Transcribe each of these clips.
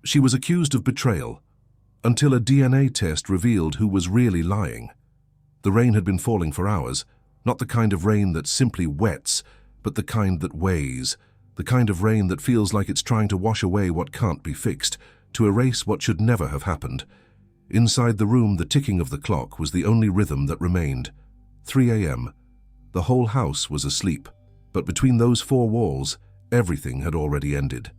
She was accused of betrayal, until a DNA test revealed who was really lying. The rain had been falling for hours, not the kind of rain that simply wets, but the kind that weighs, the kind of rain that feels like it's trying to wash away what can't be fixed, to erase what should never have happened. Inside the room, the ticking of the clock was the only rhythm that remained. 3 a.m. The whole house was asleep, but between those four walls, everything had already ended.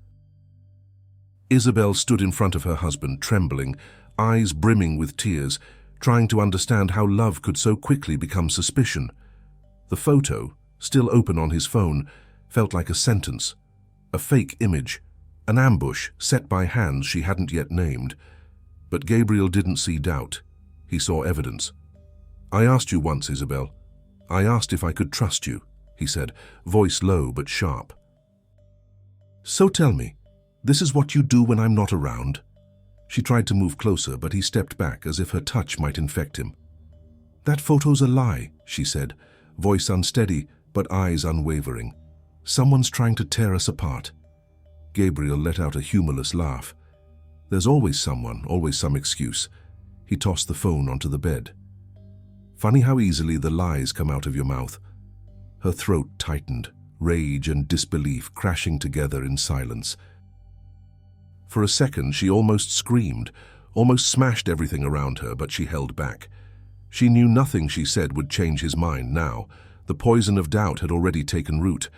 Isabel stood in front of her husband, trembling, eyes brimming with tears, trying to understand how love could so quickly become suspicion. The photo, still open on his phone, felt like a sentence, a fake image, an ambush set by hands she hadn't yet named. But Gabriel didn't see doubt. He saw evidence. "I asked you once, Isabel. I asked if I could trust you," he said, voice low but sharp. "So tell me, this is what you do when I'm not around?" She tried to move closer, but he stepped back as if her touch might infect him. "That photo's a lie," she said, voice unsteady but eyes unwavering. "Someone's trying to tear us apart." Gabriel let out a humorless laugh. "There's always someone, always some excuse." He tossed the phone onto the bed. "Funny how easily the lies come out of your mouth." Her throat tightened, rage and disbelief crashing together in silence. For a second, she almost screamed, almost smashed everything around her, but she held back. She knew nothing she said would change his mind now. The poison of doubt had already taken root,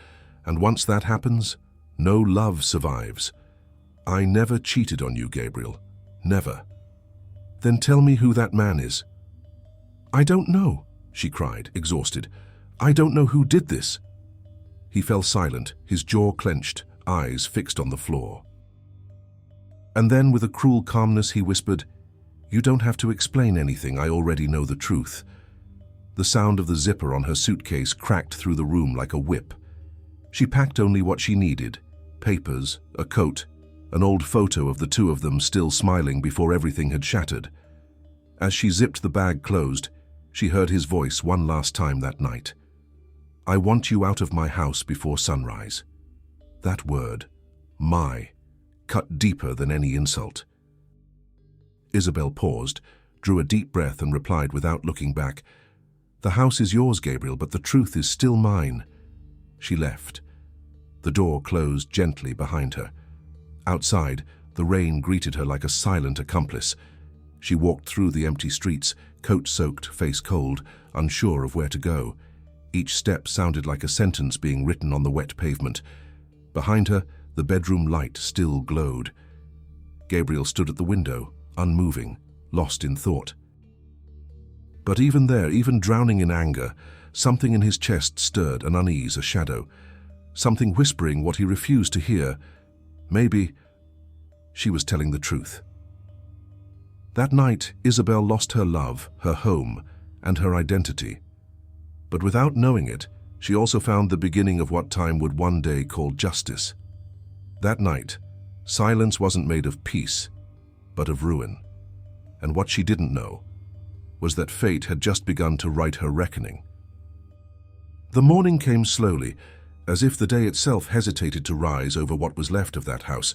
and once that happens, no love survives. "I never cheated on you, Gabriel. Never." "Then tell me who that man is." "I don't know," she cried, exhausted. "I don't know who did this." He fell silent, his jaw clenched, eyes fixed on the floor. And then, with a cruel calmness, he whispered, "You don't have to explain anything. I already know the truth." The sound of the zipper on her suitcase cracked through the room like a whip. She packed only what she needed: papers, a coat, an old photo of the two of them still smiling before everything had shattered. As she zipped the bag closed, she heard his voice one last time that night. "I want you out of my house before sunrise." That word, "my," cut deeper than any insult. Isabel paused, drew a deep breath and replied without looking back, "The house is yours, Gabriel, but the truth is still mine." She left. The door closed gently behind her. Outside, the rain greeted her like a silent accomplice. She walked through the empty streets, coat-soaked, face cold, unsure of where to go. Each step sounded like a sentence being written on the wet pavement. Behind her, the bedroom light still glowed. Gabriel stood at the window, unmoving, lost in thought. But even there, even drowning in anger, something in his chest stirred, an unease, a shadow. Something whispering what he refused to hear. Maybe she was telling the truth. That night, Isabel lost her love, her home, and her identity. But without knowing it, she also found the beginning of what time would one day call justice. That night, silence wasn't made of peace, but of ruin. And what she didn't know was that fate had just begun to write her reckoning. The morning came slowly, as if the day itself hesitated to rise over what was left of that house.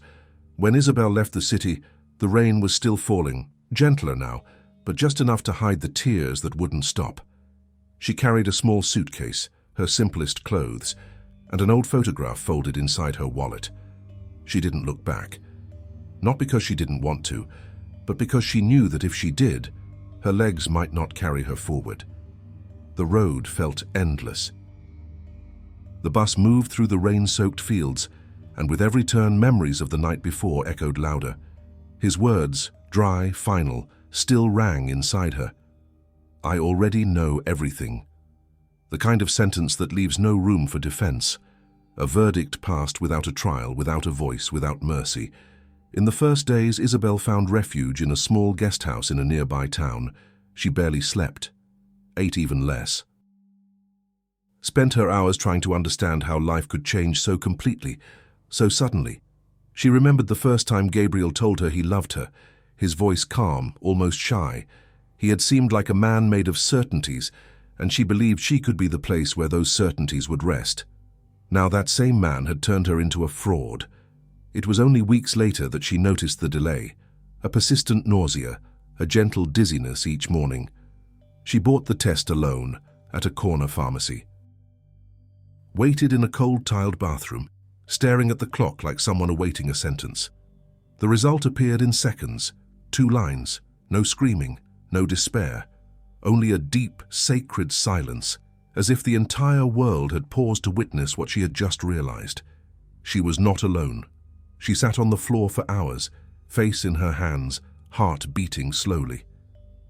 When Isabel left the city, the rain was still falling, gentler now, but just enough to hide the tears that wouldn't stop. She carried a small suitcase, her simplest clothes, and an old photograph folded inside her wallet. She didn't look back. Not because she didn't want to, but because she knew that if she did, her legs might not carry her forward. The road felt endless. The bus moved through the rain-soaked fields, and with every turn, memories of the night before echoed louder. His words, dry, final, still rang inside her. "I already know everything." The kind of sentence that leaves no room for defense. A verdict passed without a trial, without a voice, without mercy. In the first days, Isabel found refuge in a small guest house in a nearby town. She barely slept, ate even less. Spent her hours trying to understand how life could change so completely, so suddenly. She remembered the first time Gabriel told her he loved her, his voice calm, almost shy. He had seemed like a man made of certainties, and she believed she could be the place where those certainties would rest. Now that same man had turned her into a fraud. It was only weeks later that she noticed the delay, a persistent nausea, a gentle dizziness each morning. She bought the test alone at a corner pharmacy. Waited in a cold-tiled bathroom, staring at the clock like someone awaiting a sentence. The result appeared in seconds, 2 lines, no screaming, no despair, only a deep, sacred silence, as if the entire world had paused to witness what she had just realized. She was not alone. She sat on the floor for hours, face in her hands, heart beating slowly.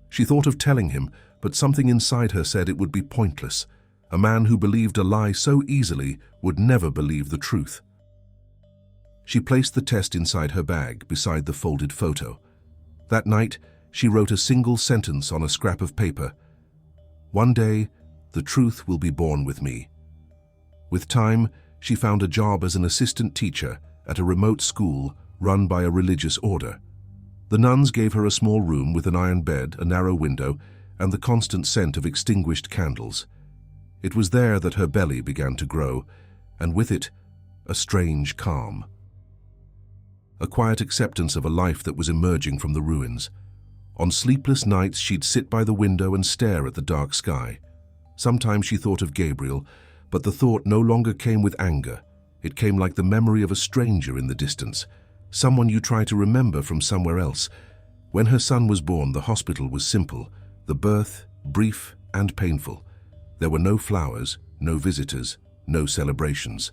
She thought of telling him, but something inside her said it would be pointless. A man who believed a lie so easily would never believe the truth. She placed the test inside her bag, beside the folded photo. That night, she wrote a single sentence on a scrap of paper. "One day, the truth will be born with me." With time, she found a job as an assistant teacher at a remote school run by a religious order. The nuns gave her a small room with an iron bed, a narrow window, and the constant scent of extinguished candles. It was there that her belly began to grow, and with it, a strange calm. A quiet acceptance of a life that was emerging from the ruins. On sleepless nights, she'd sit by the window and stare at the dark sky. Sometimes she thought of Gabriel, but the thought no longer came with anger. It came like the memory of a stranger in the distance, someone you try to remember from somewhere else. When her son was born, the hospital was simple, the birth brief and painful. There were no flowers, no visitors, no celebrations.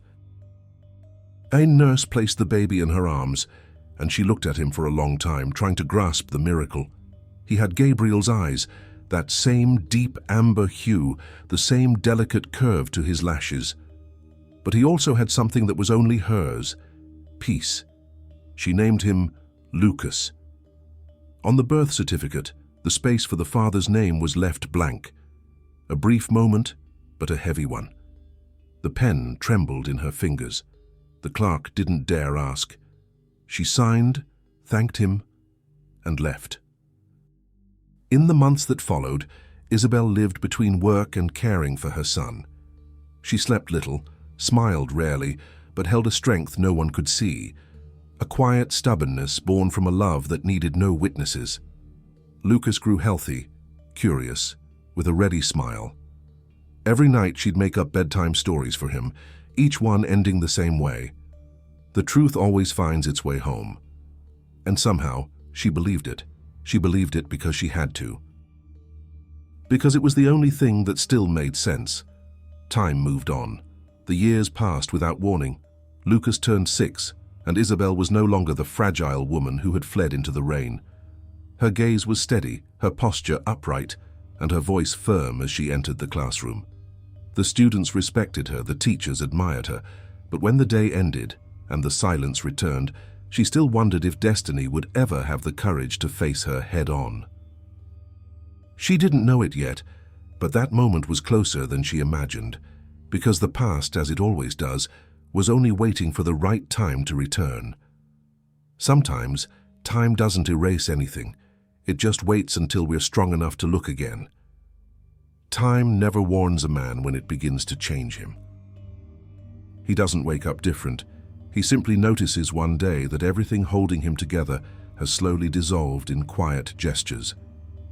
A nurse placed the baby in her arms, and she looked at him for a long time, trying to grasp the miracle. He had Gabriel's eyes, that same deep amber hue, the same delicate curve to his lashes. But he also had something that was only hers, peace. She named him Lucas. On the birth certificate, the space for the father's name was left blank. A brief moment, but a heavy one. The pen trembled in her fingers. The clerk didn't dare ask. She signed, thanked him, and left. In the months that followed, Isabel lived between work and caring for her son. She slept little, smiled rarely, but held a strength no one could see, a quiet stubbornness born from a love that needed no witnesses. Lucas grew healthy, curious, with a ready smile. Every night she'd make up bedtime stories for him, each one ending the same way. The truth always finds its way home. And somehow, she believed it. She believed it because she had to. Because it was the only thing that still made sense. Time moved on. The years passed without warning. Lucas turned 6, and Isabel was no longer the fragile woman who had fled into the rain. Her gaze was steady, her posture upright, and her voice firm as she entered the classroom. The students respected her, the teachers admired her, but when the day ended and the silence returned, she still wondered if destiny would ever have the courage to face her head-on. She didn't know it yet, but that moment was closer than she imagined, because the past, as it always does, was only waiting for the right time to return. Sometimes, time doesn't erase anything. It just waits until we're strong enough to look again. Time never warns a man when it begins to change him. He doesn't wake up different. He simply notices one day that everything holding him together has slowly dissolved in quiet gestures.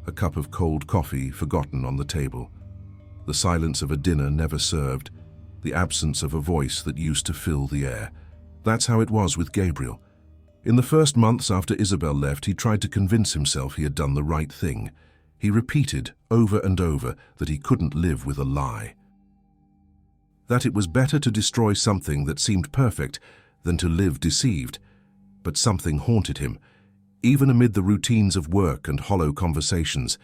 A cup of cold coffee forgotten on the table. The silence of a dinner never served. The absence of a voice that used to fill the air. That's how it was with Gabriel. In the first months after Isabel left, he tried to convince himself he had done the right thing. He repeated over and over that he couldn't live with a lie. That it was better to destroy something that seemed perfect than to live deceived. But something haunted him, even amid the routines of work and hollow conversations,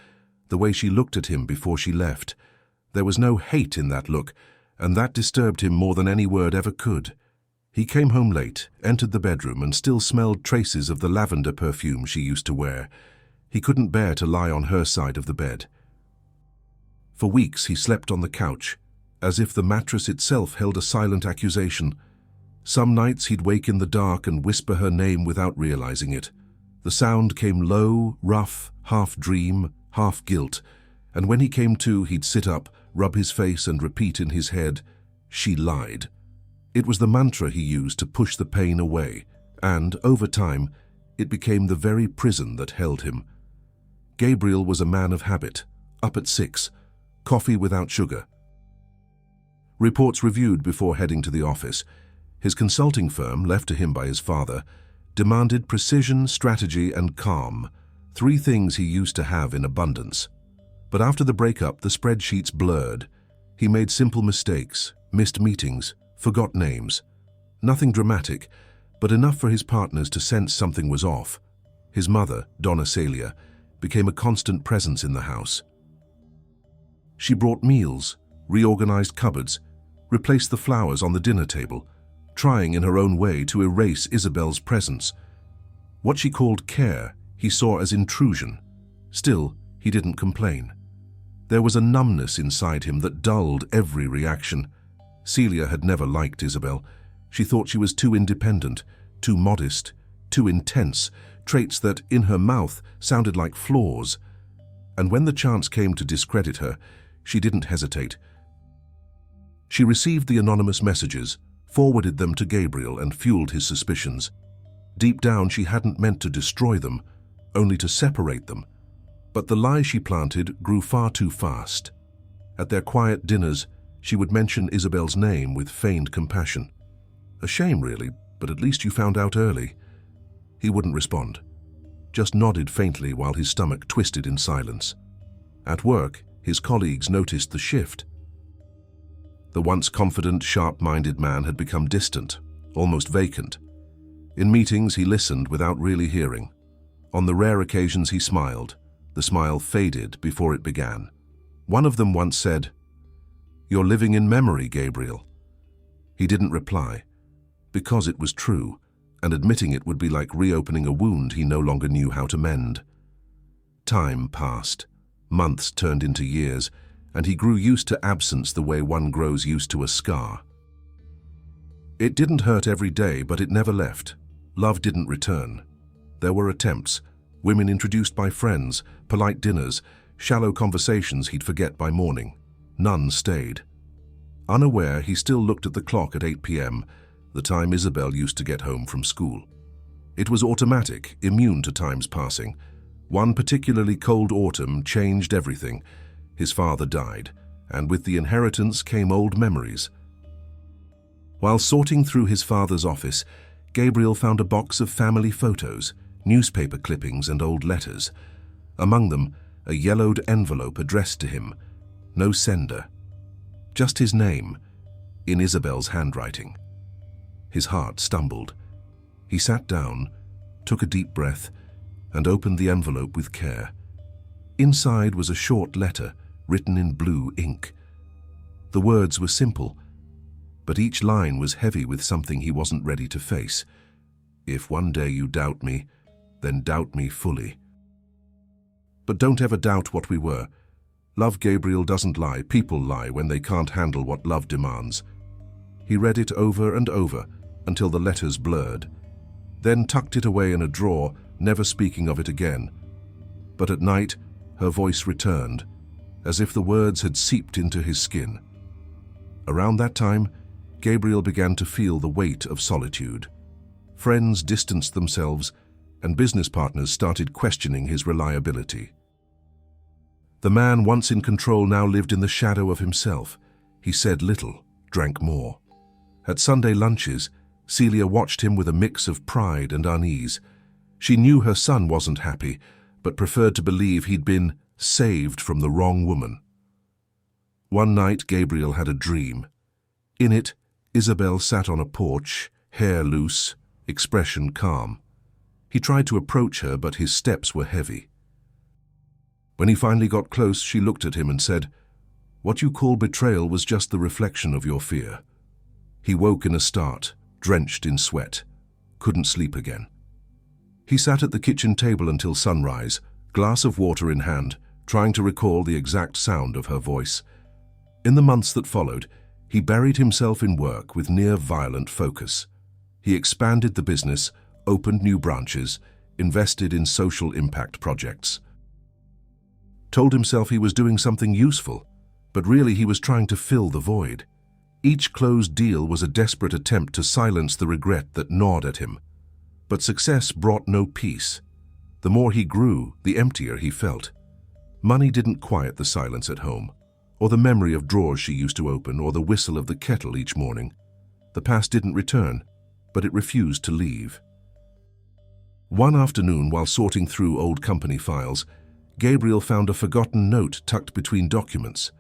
the way she looked at him before she left. There was no hate in that look, and that disturbed him more than any word ever could. He came home late, entered the bedroom, and still smelled traces of the lavender perfume she used to wear. He couldn't bear to lie on her side of the bed. For weeks he slept on the couch, as if the mattress itself held a silent accusation. Some nights he'd wake in the dark and whisper her name without realizing it. The sound came low, rough, half dream, half guilt, and when he came to, he'd sit up, rub his face, and repeat in his head, "She lied." It was the mantra he used to push the pain away, And, over time, it became the very prison that held him. Gabriel was a man of habit, up at 6, coffee without sugar. Reports reviewed before heading to the office. His consulting firm, left to him by his father, demanded precision, strategy, and calm, 3 things he used to have in abundance. But after the breakup, the spreadsheets blurred. He made simple mistakes, missed meetings, forgot names. Nothing dramatic, but enough for his partners to sense something was off. His mother, Donna Celia, became a constant presence in the house. She brought meals, reorganized cupboards, replaced the flowers on the dinner table, trying in her own way to erase Isabel's presence. What she called care, he saw as intrusion. Still, he didn't complain. There was a numbness inside him that dulled every reaction. Celia had never liked Isabel. She thought she was too independent, too modest, too intense, traits that, in her mouth, sounded like flaws. And when the chance came to discredit her, she didn't hesitate. She received the anonymous messages, forwarded them to Gabriel, and fueled his suspicions. Deep down, she hadn't meant to destroy them, only to separate them. But the lie she planted grew far too fast. At their quiet dinners, she would mention Isabel's name with feigned compassion. A shame, really, but at least you found out early. He wouldn't respond, just nodded faintly while his stomach twisted in silence. At work, his colleagues noticed the shift. The once confident, sharp-minded man had become distant, almost vacant. In meetings, he listened without really hearing. On the rare occasions he smiled, the smile faded before it began. One of them once said, "You're living in memory, Gabriel." He didn't reply, because it was true, and admitting it would be like reopening a wound he no longer knew how to mend. Time passed. Months turned into years, and he grew used to absence the way one grows used to a scar. It didn't hurt every day, but it never left. Love didn't return. There were attempts, women introduced by friends, polite dinners, shallow conversations he'd forget by morning. None stayed. Unaware, he still looked at the clock at 8 p.m., the time Isabel used to get home from school. It was automatic, immune to time's passing. One particularly cold autumn changed everything. His father died, and with the inheritance came old memories. While sorting through his father's office, Gabriel found a box of family photos, newspaper clippings, and old letters. Among them, a yellowed envelope addressed to him. No sender. Just his name, in Isabel's handwriting. His heart stumbled. He sat down, took a deep breath, and opened the envelope with care. Inside was a short letter, written in blue ink. The words were simple, but each line was heavy with something he wasn't ready to face. "If one day you doubt me, then doubt me fully. But don't ever doubt what we were. Love, Gabriel, doesn't lie. People lie when they can't handle what love demands." He read it over and over until the letters blurred, then tucked it away in a drawer, never speaking of it again. But at night, her voice returned, as if the words had seeped into his skin. Around that time, Gabriel began to feel the weight of solitude. Friends distanced themselves, and business partners started questioning his reliability. The man once in control now lived in the shadow of himself. He said little, drank more. At Sunday lunches, Celia watched him with a mix of pride and unease. She knew her son wasn't happy, but preferred to believe he'd been saved from the wrong woman. One night, Gabriel had a dream. In it, Isabel sat on a porch, hair loose, expression calm. He tried to approach her, but his steps were heavy. When he finally got close, she looked at him and said, "What you call betrayal was just the reflection of your fear." He woke in a start, drenched in sweat, couldn't sleep again. He sat at the kitchen table until sunrise, glass of water in hand, trying to recall the exact sound of her voice. In the months that followed, he buried himself in work with near-violent focus. He expanded the business, opened new branches, invested in social impact projects. Told himself he was doing something useful, but really he was trying to fill the void. Each closed deal was a desperate attempt to silence the regret that gnawed at him. But success brought no peace. The more he grew, the emptier he felt. Money didn't quiet the silence at home, or the memory of drawers she used to open, or the whistle of the kettle each morning. The past didn't return, but it refused to leave. One afternoon, while sorting through old company files, Gabriel found a forgotten note tucked between documents.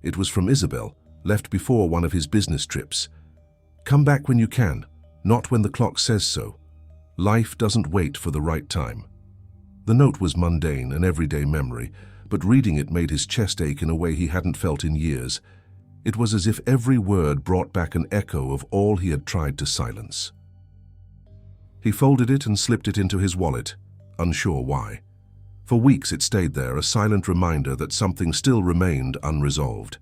It was from Isabel, left before one of his business trips. "Come back when you can, not when the clock says so. Life doesn't wait for the right time." The note was mundane, an everyday memory, but reading it made his chest ache in a way he hadn't felt in years. It was as if every word brought back an echo of all he had tried to silence. He folded it and slipped it into his wallet, unsure why. For weeks it stayed there, a silent reminder that something still remained unresolved.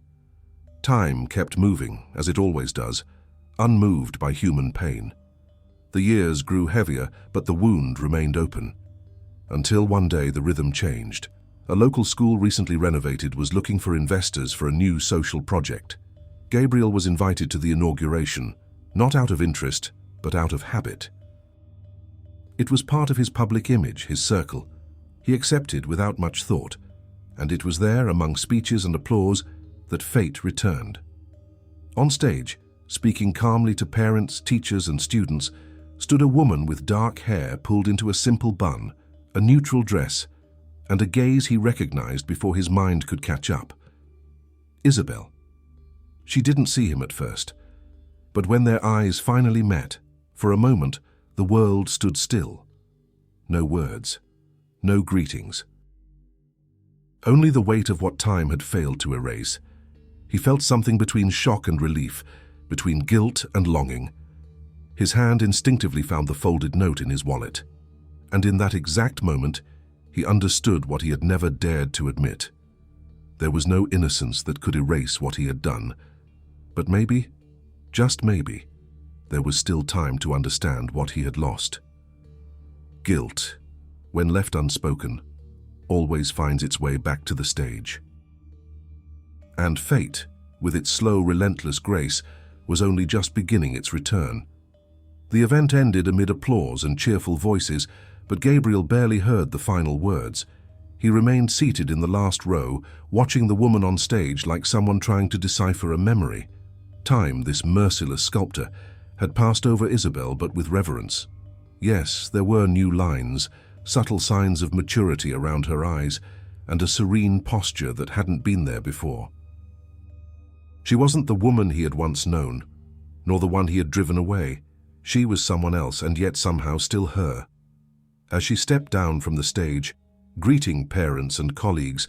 Time kept moving, as it always does, unmoved by human pain. The years grew heavier, but the wound remained open. Until one day the rhythm changed. A local school recently renovated was looking for investors for a new social project. Gabriel was invited to the inauguration, not out of interest, but out of habit. It was part of his public image, his circle. He accepted without much thought, and it was there, among speeches and applause, that fate returned. On stage, speaking calmly to parents, teachers, and students, stood a woman with dark hair pulled into a simple bun, a neutral dress, and a gaze he recognized before his mind could catch up. Isabel. She didn't see him at first, but when their eyes finally met, for a moment, the world stood still. No words, no greetings. Only the weight of what time had failed to erase. He felt something between shock and relief, between guilt and longing. His hand instinctively found the folded note in his wallet, and in that exact moment, he understood what he had never dared to admit. There was no innocence that could erase what he had done, but maybe, just maybe, there was still time to understand what he had lost. Guilt, when left unspoken, always finds its way back to the stage. And fate, with its slow, relentless grace, was only just beginning its return. The event ended amid applause and cheerful voices, but Gabriel barely heard the final words. He remained seated in the last row, watching the woman on stage like someone trying to decipher a memory. Time, this merciless sculptor, had passed over Isabel, but with reverence. Yes, there were new lines, subtle signs of maturity around her eyes, and a serene posture that hadn't been there before. She wasn't the woman he had once known, nor the one he had driven away. She was someone else, and yet somehow still her. As she stepped down from the stage, greeting parents and colleagues,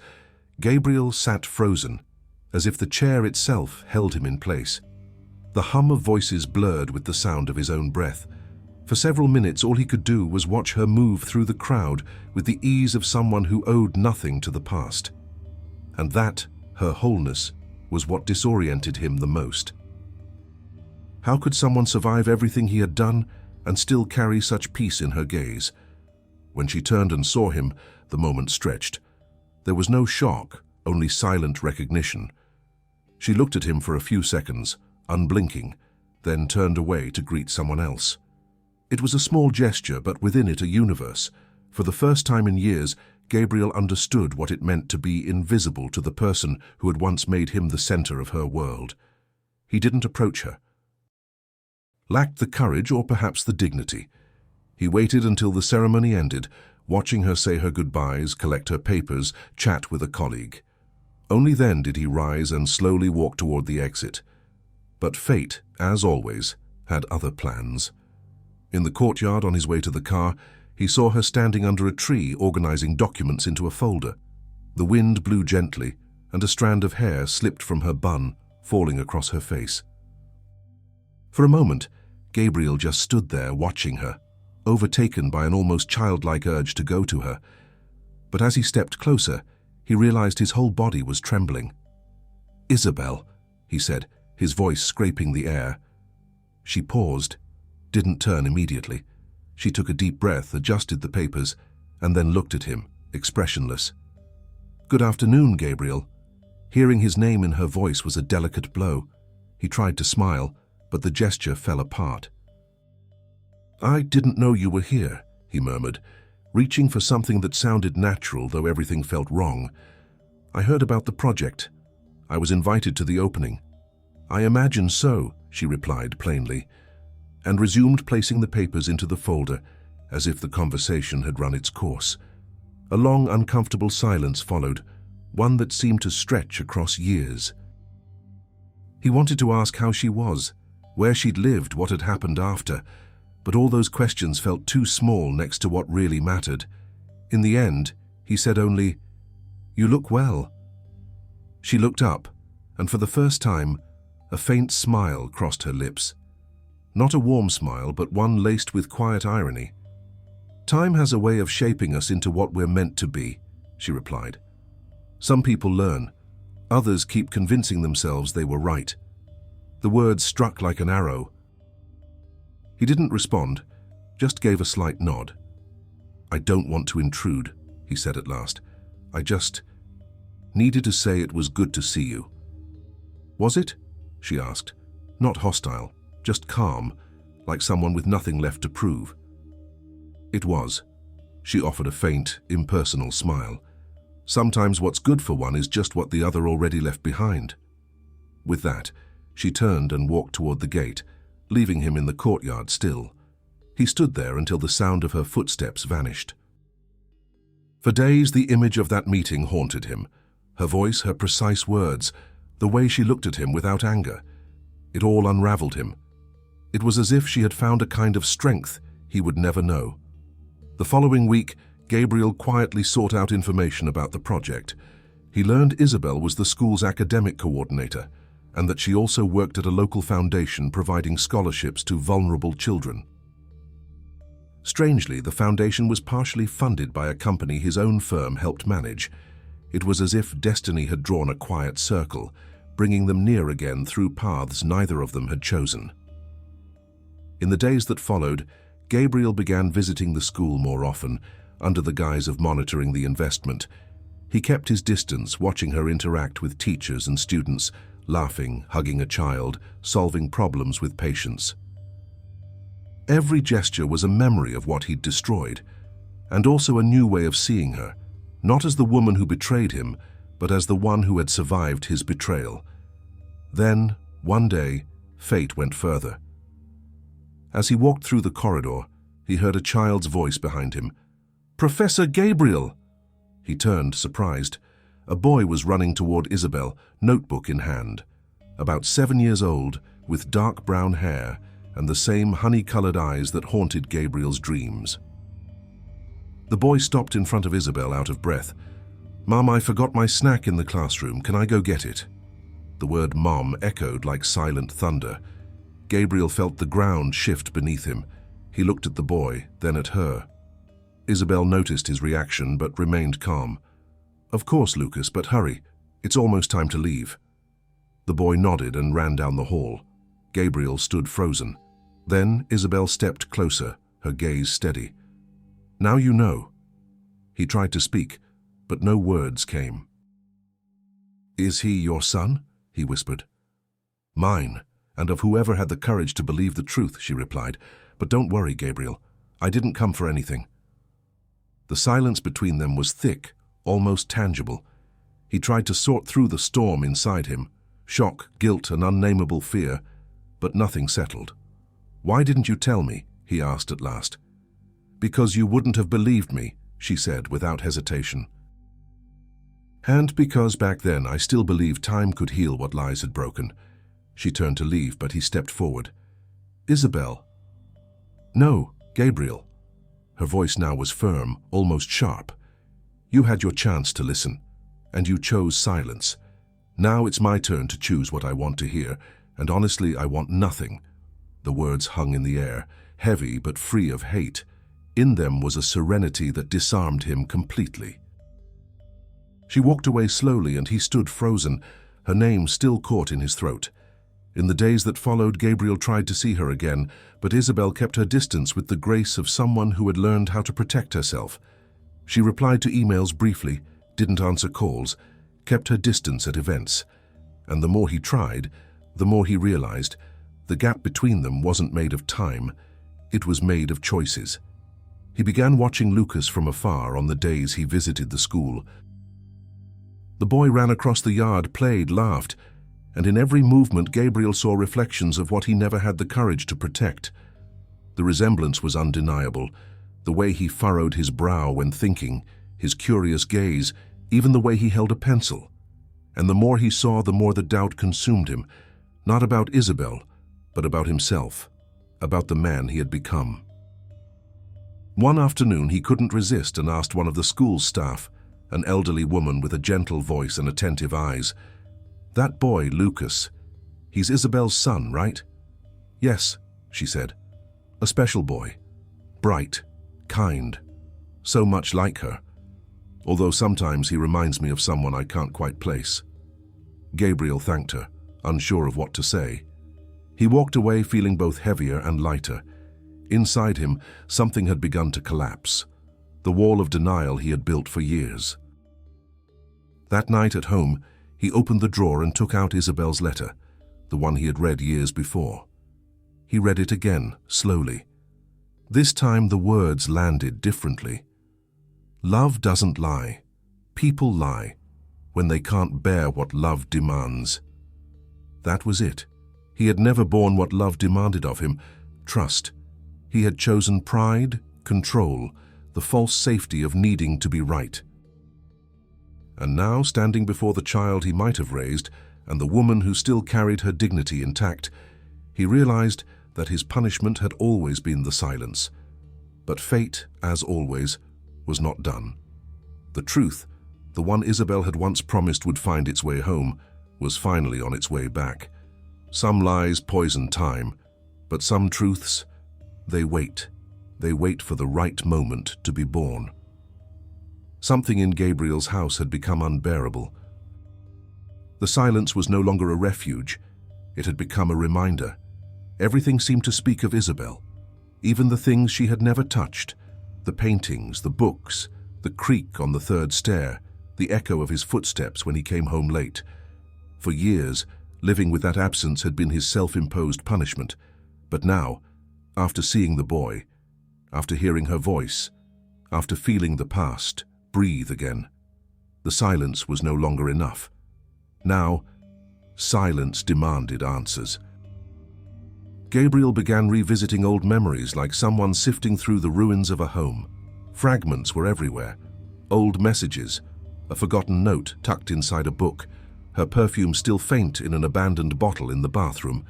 Gabriel sat frozen, as if the chair itself held him in place. The hum of voices blurred with the sound of his own breath. For several minutes, all he could do was watch her move through the crowd with the ease of someone who owed nothing to the past. And that, her wholeness, was what disoriented him the most. How could someone survive everything he had done and still carry such peace in her gaze? When she turned and saw him, the moment stretched. There was no shock, only silent recognition. She looked at him for a few seconds, unblinking, then turned away to greet someone else. It was a small gesture, but within it a universe. For the first time in years, Gabriel understood what it meant to be invisible to the person who had once made him the center of her world. He didn't approach her. Lacked the courage or perhaps the dignity. He waited until the ceremony ended, watching her say her goodbyes, collect her papers, chat with a colleague. Only then did he rise and slowly walk toward the exit. But fate, as always, had other plans. In the courtyard on his way to the car, he saw her standing under a tree organizing documents into a folder. The wind blew gently, and a strand of hair slipped from her bun, falling across her face. For a moment, Gabriel just stood there watching her, overtaken by an almost childlike urge to go to her. But as he stepped closer, he realized his whole body was trembling. "Isabel," he said, his voice scraping the air. She paused, didn't turn immediately. She took a deep breath, adjusted the papers, and then looked at him, expressionless. "Good afternoon, Gabriel." Hearing his name in her voice was a delicate blow. He tried to smile, but the gesture fell apart. I didn't know you were here, he murmured, reaching for something that sounded natural though everything felt wrong. I heard about the project. I was invited to the opening. I imagine so, she replied plainly, and resumed placing the papers into the folder as if the conversation had run its course. A long, uncomfortable silence followed, one that seemed to stretch across years. He wanted to ask how she was, where she'd lived, what had happened after, but all those questions felt too small next to what really mattered. In the end, he said only, "You look well." She looked up, and for the first time, a faint smile crossed her lips. Not a warm smile, but one laced with quiet irony. "Time has a way of shaping us into what we're meant to be," she replied. "Some people learn. Others keep convincing themselves they were right." The words struck like an arrow. He didn't respond, just gave a slight nod. "I don't want to intrude," he said at last. "I just needed to say it was good to see you." "Was it?" she asked. Not hostile, just calm, like someone with nothing left to prove. "It was." She offered a faint, impersonal smile. Sometimes what's good for one is just what the other already left behind. With that, she turned and walked toward the gate, leaving him in the courtyard still. He stood there until the sound of her footsteps vanished. For days, the image of that meeting haunted him. Her voice, her precise words, the way she looked at him without anger. It all unraveled him. It was as if she had found a kind of strength he would never know. The following week, Gabriel quietly sought out information about the project. He learned Isabel was the school's academic coordinator, and that she also worked at a local foundation providing scholarships to vulnerable children. Strangely, the foundation was partially funded by a company his own firm helped manage. It was as if destiny had drawn a quiet circle, bringing them near again through paths neither of them had chosen. In the days that followed, Gabriel began visiting the school more often, under the guise of monitoring the investment. He kept his distance, watching her interact with teachers and students, laughing, hugging a child, solving problems with patience. Every gesture was a memory of what he'd destroyed, and also a new way of seeing her, not as the woman who betrayed him, but as the one who had survived his betrayal. Then, one day, fate went further. As he walked through the corridor, he heard a child's voice behind him. "Professor Gabriel!" He turned, surprised. A boy was running toward Isabel, notebook in hand. About 7 years old, with dark brown hair and the same honey-colored eyes that haunted Gabriel's dreams. The boy stopped in front of Isabel, out of breath. "Mom, I forgot my snack in the classroom. Can I go get it?" The word "Mom" echoed like silent thunder. Gabriel felt the ground shift beneath him. He looked at the boy, then at her. Isabel noticed his reaction but remained calm. "Of course, Lucas, but hurry. It's almost time to leave." The boy nodded and ran down the hall. Gabriel stood frozen. Then Isabel stepped closer, her gaze steady. "Now you know." He tried to speak, but no words came. "Is he your son?" he whispered. "Mine, and of whoever had the courage to believe the truth," she replied. "But don't worry, Gabriel. I didn't come for anything." The silence between them was thick, almost tangible. He tried to sort through the storm inside him, shock, guilt, and unnameable fear, but nothing settled. "Why didn't you tell me?" he asked at last. "Because you wouldn't have believed me," she said without hesitation. "And because back then I still believed time could heal what lies had broken." She turned to leave, but he stepped forward. "Isabel." "No, Gabriel." Her voice now was firm, almost sharp. "You had your chance to listen, and you chose silence. Now it's my turn to choose what I want to hear, and honestly, I want nothing." The words hung in the air, heavy but free of hate. In them was a serenity that disarmed him completely. She walked away slowly, and he stood frozen, her name still caught in his throat. In the days that followed, Gabriel tried to see her again, but Isabel kept her distance with the grace of someone who had learned how to protect herself. She replied to emails briefly, didn't answer calls, kept her distance at events. And the more he tried, the more he realized the gap between them wasn't made of time. It was made of choices. He began watching Lucas from afar on the days he visited the school. The boy ran across the yard, played, laughed, and in every movement Gabriel saw reflections of what he never had the courage to protect. The resemblance was undeniable. The way he furrowed his brow when thinking, his curious gaze, even the way he held a pencil. And the more he saw, the more the doubt consumed him, not about Isabel, but about himself, about the man he had become. One afternoon he couldn't resist and asked one of the school's staff, an elderly woman with a gentle voice and attentive eyes, "That boy, Lucas, he's Isabel's son, right?" "Yes," she said. "A special boy. Bright, kind, so much like her. Although sometimes he reminds me of someone I can't quite place." Gabriel thanked her, unsure of what to say. He walked away feeling both heavier and lighter. Inside him, something had begun to collapse, the wall of denial he had built for years. That night at home, he opened the drawer and took out Isabel's letter, the one he had read years before. He read it again, slowly. This time the words landed differently. "Love doesn't lie. People lie when they can't bear what love demands." That was it. He had never borne what love demanded of him, trust. He had chosen pride, control, the false safety of needing to be right. And now, standing before the child he might have raised and the woman who still carried her dignity intact, he realized that his punishment had always been the silence. But fate, as always, was not done. The truth, the one Isabel had once promised would find its way home, was finally on its way back. Some lies poison time, but some truths, they wait. They wait for the right moment to be born. Something in Gabriel's house had become unbearable. The silence was no longer a refuge. It had become a reminder. Everything seemed to speak of Isabel. Even the things she had never touched, the paintings, the books, the creak on the third stair, the echo of his footsteps when he came home late. For years, living with that absence had been his self-imposed punishment. But now, after seeing the boy, after hearing her voice, after feeling the past breathe again, the silence was no longer enough. Now, silence demanded answers. Gabriel began revisiting old memories like someone sifting through the ruins of a home. Fragments were everywhere. Old messages, a forgotten note tucked inside a book, her perfume still faint in an abandoned bottle in the bathroom.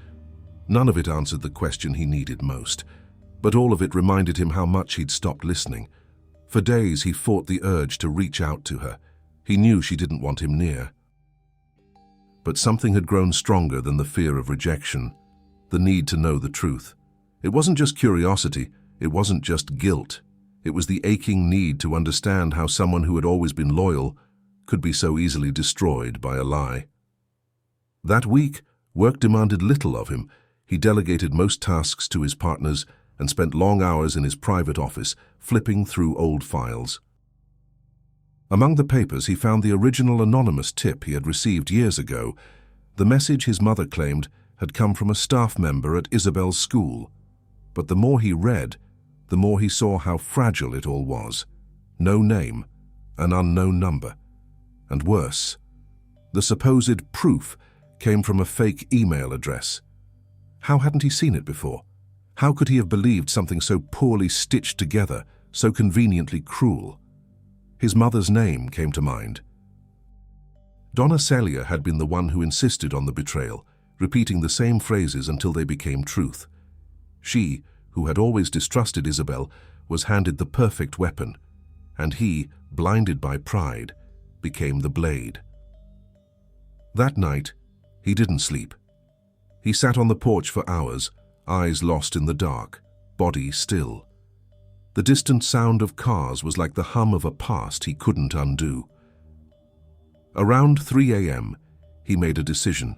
None of it answered the question he needed most, but all of it reminded him how much he'd stopped listening. For days he fought the urge to reach out to her. He knew she didn't want him near. But something had grown stronger than the fear of rejection, the need to know the truth. It wasn't just curiosity, it wasn't just guilt. It was the aching need to understand how someone who had always been loyal could be so easily destroyed by a lie. That week, work demanded little of him. He delegated most tasks to his partners and spent long hours in his private office, flipping through old files. Among the papers, he found the original anonymous tip he had received years ago. The message, his mother claimed, had come from a staff member at Isabel's school. But the more he read, the more he saw how fragile it all was. No name, an unknown number. And worse, the supposed proof came from a fake email address. How hadn't he seen it before? How could he have believed something so poorly stitched together, so conveniently cruel? His mother's name came to mind. Donna Celia had been the one who insisted on the betrayal, repeating the same phrases until they became truth. She, who had always distrusted Isabel, was handed the perfect weapon, and he, blinded by pride, became the blade. That night, he didn't sleep. He sat on the porch for hours, eyes lost in the dark, body still. The distant sound of cars was like the hum of a past he couldn't undo. Around 3 a.m., he made a decision.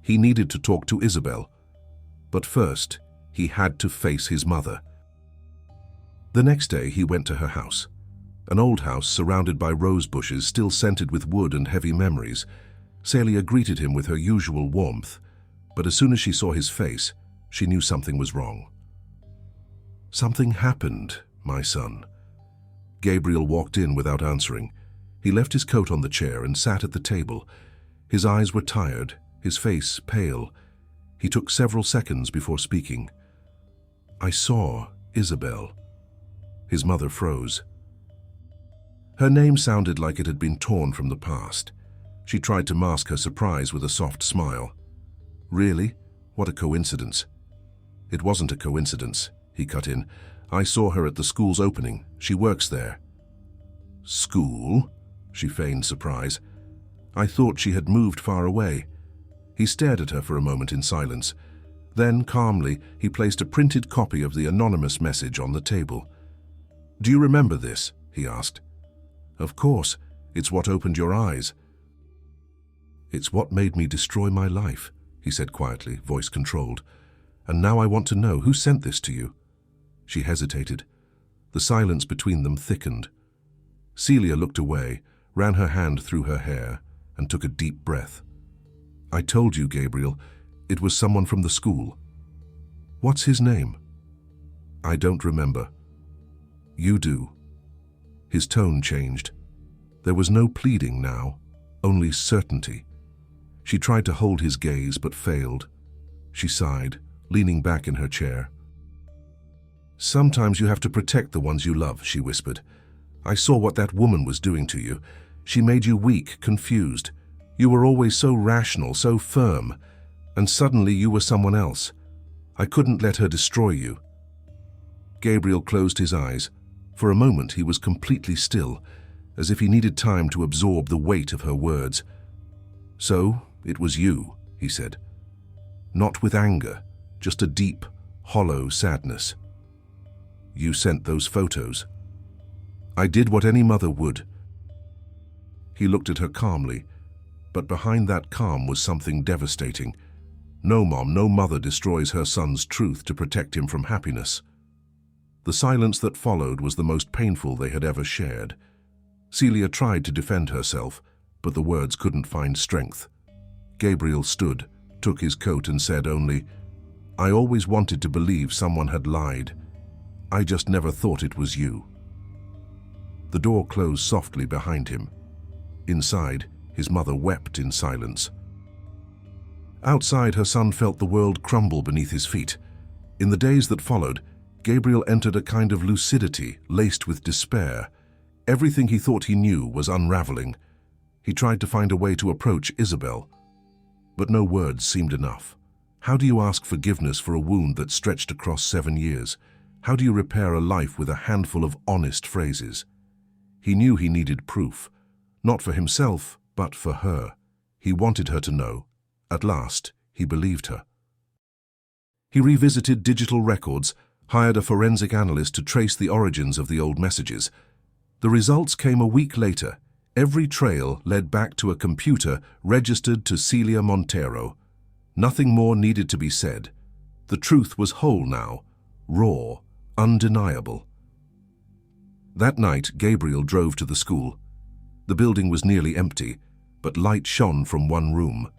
He needed to talk to Isabel, but first, he had to face his mother. The next day, he went to her house, an old house surrounded by rose bushes still scented with wood and heavy memories. Celia greeted him with her usual warmth, but as soon as she saw his face, she knew something was wrong. "Something happened, my son." Gabriel walked in without answering. He left his coat on the chair and sat at the table. His eyes were tired, his face pale. He took several seconds before speaking. "I saw Isabel." His mother froze. Her name sounded like it had been torn from the past. She tried to mask her surprise with a soft smile. "Really? What a coincidence." "It wasn't a coincidence," he cut in. "I saw her at the school's opening. She works there." "School?" She feigned surprise. "I thought she had moved far away." He stared at her for a moment in silence. Then, calmly, he placed a printed copy of the anonymous message on the table. "Do you remember this?" he asked. "Of course. It's what opened your eyes." "It's what made me destroy my life," he said quietly, voice controlled. "And now I want to know who sent this to you." She hesitated. The silence between them thickened. Celia looked away, ran her hand through her hair, and took a deep breath. "I told you, Gabriel. It was someone from the school." "What's his name?" "I don't remember." "You do." His tone changed. There was no pleading now, only certainty. She tried to hold his gaze but failed. She sighed, leaning back in her chair. "Sometimes you have to protect the ones you love," she whispered. "I saw what that woman was doing to you. She made you weak, confused. You were always so rational, so firm, and suddenly you were someone else. I couldn't let her destroy you." Gabriel closed his eyes. For a moment he was completely still, as if he needed time to absorb the weight of her words. "So, it was you," he said. Not with anger, just a deep, hollow sadness. "You sent those photos." "I did what any mother would." He looked at her calmly, but behind that calm was something devastating. No mom, no mother destroys her son's truth to protect him from happiness. The silence that followed was the most painful they had ever shared. Celia tried to defend herself, but the words couldn't find strength. Gabriel stood, took his coat and said only, "I always wanted to believe someone had lied. I just never thought it was you." The door closed softly behind him. Inside, his mother wept in silence. Outside, her son felt the world crumble beneath his feet. In the days that followed, Gabriel entered a kind of lucidity laced with despair. Everything he thought he knew was unraveling. He tried to find a way to approach Isabel, but no words seemed enough. How do you ask forgiveness for a wound that stretched across 7 years? How do you repair a life with a handful of honest phrases? He knew he needed proof, not for himself, but for her. He wanted her to know. At last, he believed her. He revisited digital records, hired a forensic analyst to trace the origins of the old messages. The results came a week later. Every trail led back to a computer registered to Celia Montero. Nothing more needed to be said. The truth was whole now, raw, undeniable. That night, Gabriel drove to the school. The building was nearly empty, but light shone from one room.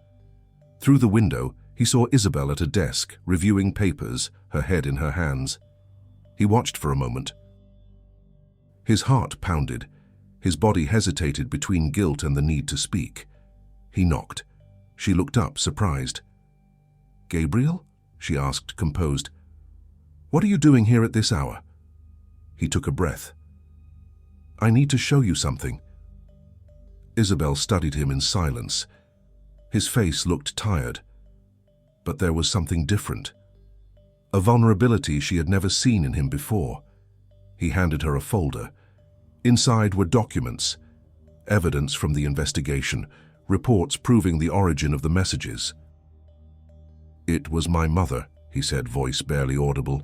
Through the window, he saw Isabel at a desk, reviewing papers, her head in her hands. He watched for a moment. His heart pounded. His body hesitated between guilt and the need to speak. He knocked. She looked up, surprised. "Gabriel?" she asked, composed. "What are you doing here at this hour?" He took a breath. "I need to show you something." Isabel studied him in silence. His face looked tired, but there was something different. A vulnerability she had never seen in him before. He handed her a folder. Inside were documents, evidence from the investigation, reports proving the origin of the messages. "It was my mother," he said, voice barely audible.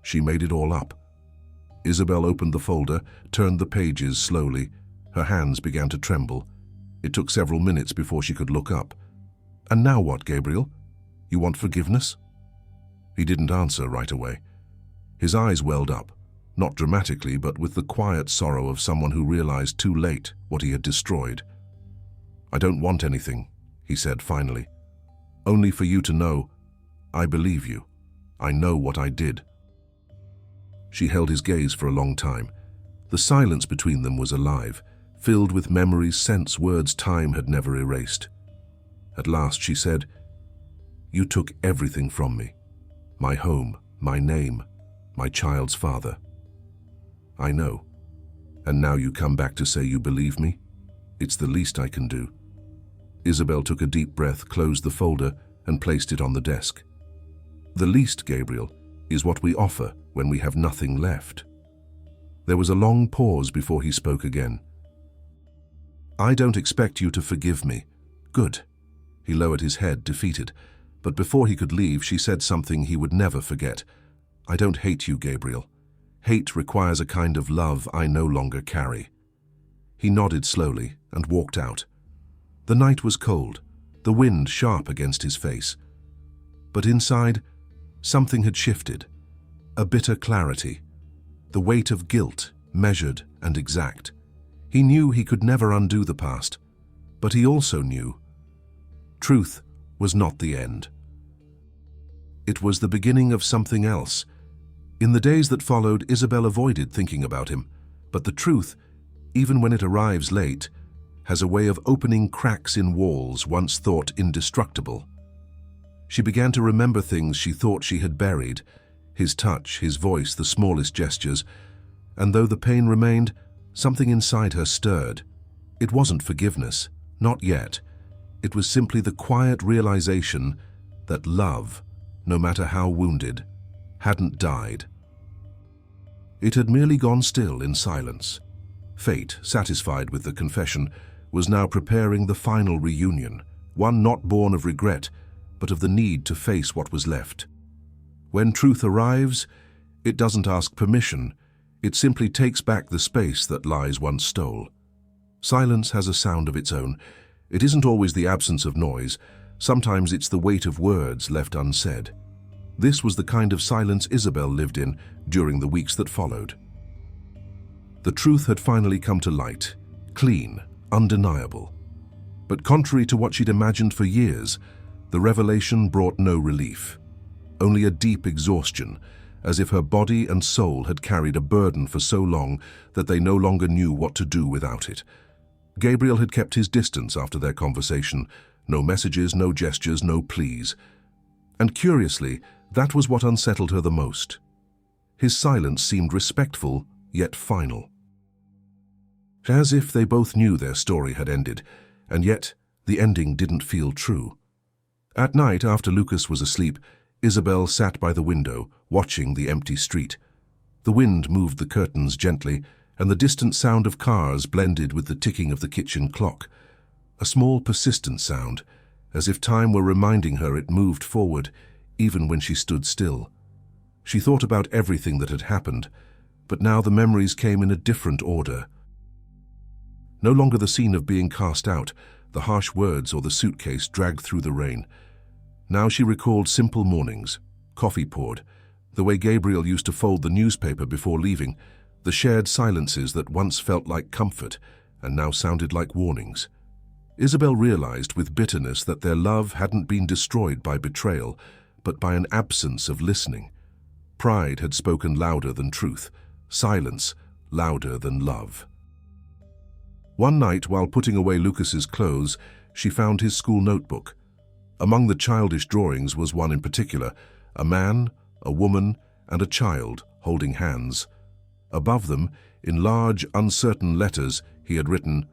"She made it all up." Isabel opened the folder, turned the pages slowly. Her hands began to tremble. It took several minutes before she could look up. "And now what, Gabriel? You want forgiveness?" He didn't answer right away. His eyes welled up, not dramatically, but with the quiet sorrow of someone who realized too late what he had destroyed. "I don't want anything," he said finally. "Only for you to know, I believe you. I know what I did." She held his gaze for a long time. The silence between them was alive, filled with memories, scents, words time had never erased. At last she said, "You took everything from me. My home, my name, my child's father. I know. And now you come back to say you believe me? It's the least I can do." Isabel took a deep breath, closed the folder, and placed it on the desk. "The least, Gabriel, is what we offer when we have nothing left." There was a long pause before he spoke again. "I don't expect you to forgive me. Good." He lowered his head, defeated. But before he could leave, she said something he would never forget. "I don't hate you, Gabriel. Hate requires a kind of love I no longer carry." He nodded slowly and walked out. The night was cold, the wind sharp against his face. But inside, something had shifted. A bitter clarity. The weight of guilt, measured and exact. He knew he could never undo the past, but he also knew truth was not the end. It was the beginning of something else. In the days that followed, Isabel avoided thinking about him, but the truth, even when it arrives late, has a way of opening cracks in walls once thought indestructible. She began to remember things she thought she had buried, his touch, his voice, the smallest gestures, and though the pain remained, something inside her stirred. It wasn't forgiveness, not yet. It was simply the quiet realization that love, no matter how wounded, hadn't died. It had merely gone still in silence. Fate, satisfied with the confession, was now preparing the final reunion, one not born of regret, but of the need to face what was left. When truth arrives, it doesn't ask permission, it simply takes back the space that lies once stole. Silence has a sound of its own. It isn't always the absence of noise, sometimes it's the weight of words left unsaid. This was the kind of silence Isabel lived in during the weeks that followed. The truth had finally come to light, clean, undeniable. But contrary to what she'd imagined for years, the revelation brought no relief. Only a deep exhaustion, as if her body and soul had carried a burden for so long that they no longer knew what to do without it. Gabriel had kept his distance after their conversation. No messages, no gestures, no pleas. And curiously, that was what unsettled her the most. His silence seemed respectful, yet final. As if they both knew their story had ended, and yet the ending didn't feel true. At night, after Lucas was asleep, Isabel sat by the window, watching the empty street. The wind moved the curtains gently, and the distant sound of cars blended with the ticking of the kitchen clock. A small, persistent sound, as if time were reminding her it moved forward, even when she stood still. She thought about everything that had happened, but now the memories came in a different order. No longer the scene of being cast out, the harsh words or the suitcase dragged through the rain. Now she recalled simple mornings, coffee poured, the way Gabriel used to fold the newspaper before leaving, the shared silences that once felt like comfort and now sounded like warnings. Isabel realized with bitterness that their love hadn't been destroyed by betrayal, but by an absence of listening. Pride had spoken louder than truth, silence louder than love. One night, while putting away Lucas's clothes, she found his school notebook. Among the childish drawings was one in particular, a man, a woman, and a child holding hands. Above them, in large, uncertain letters, he had written,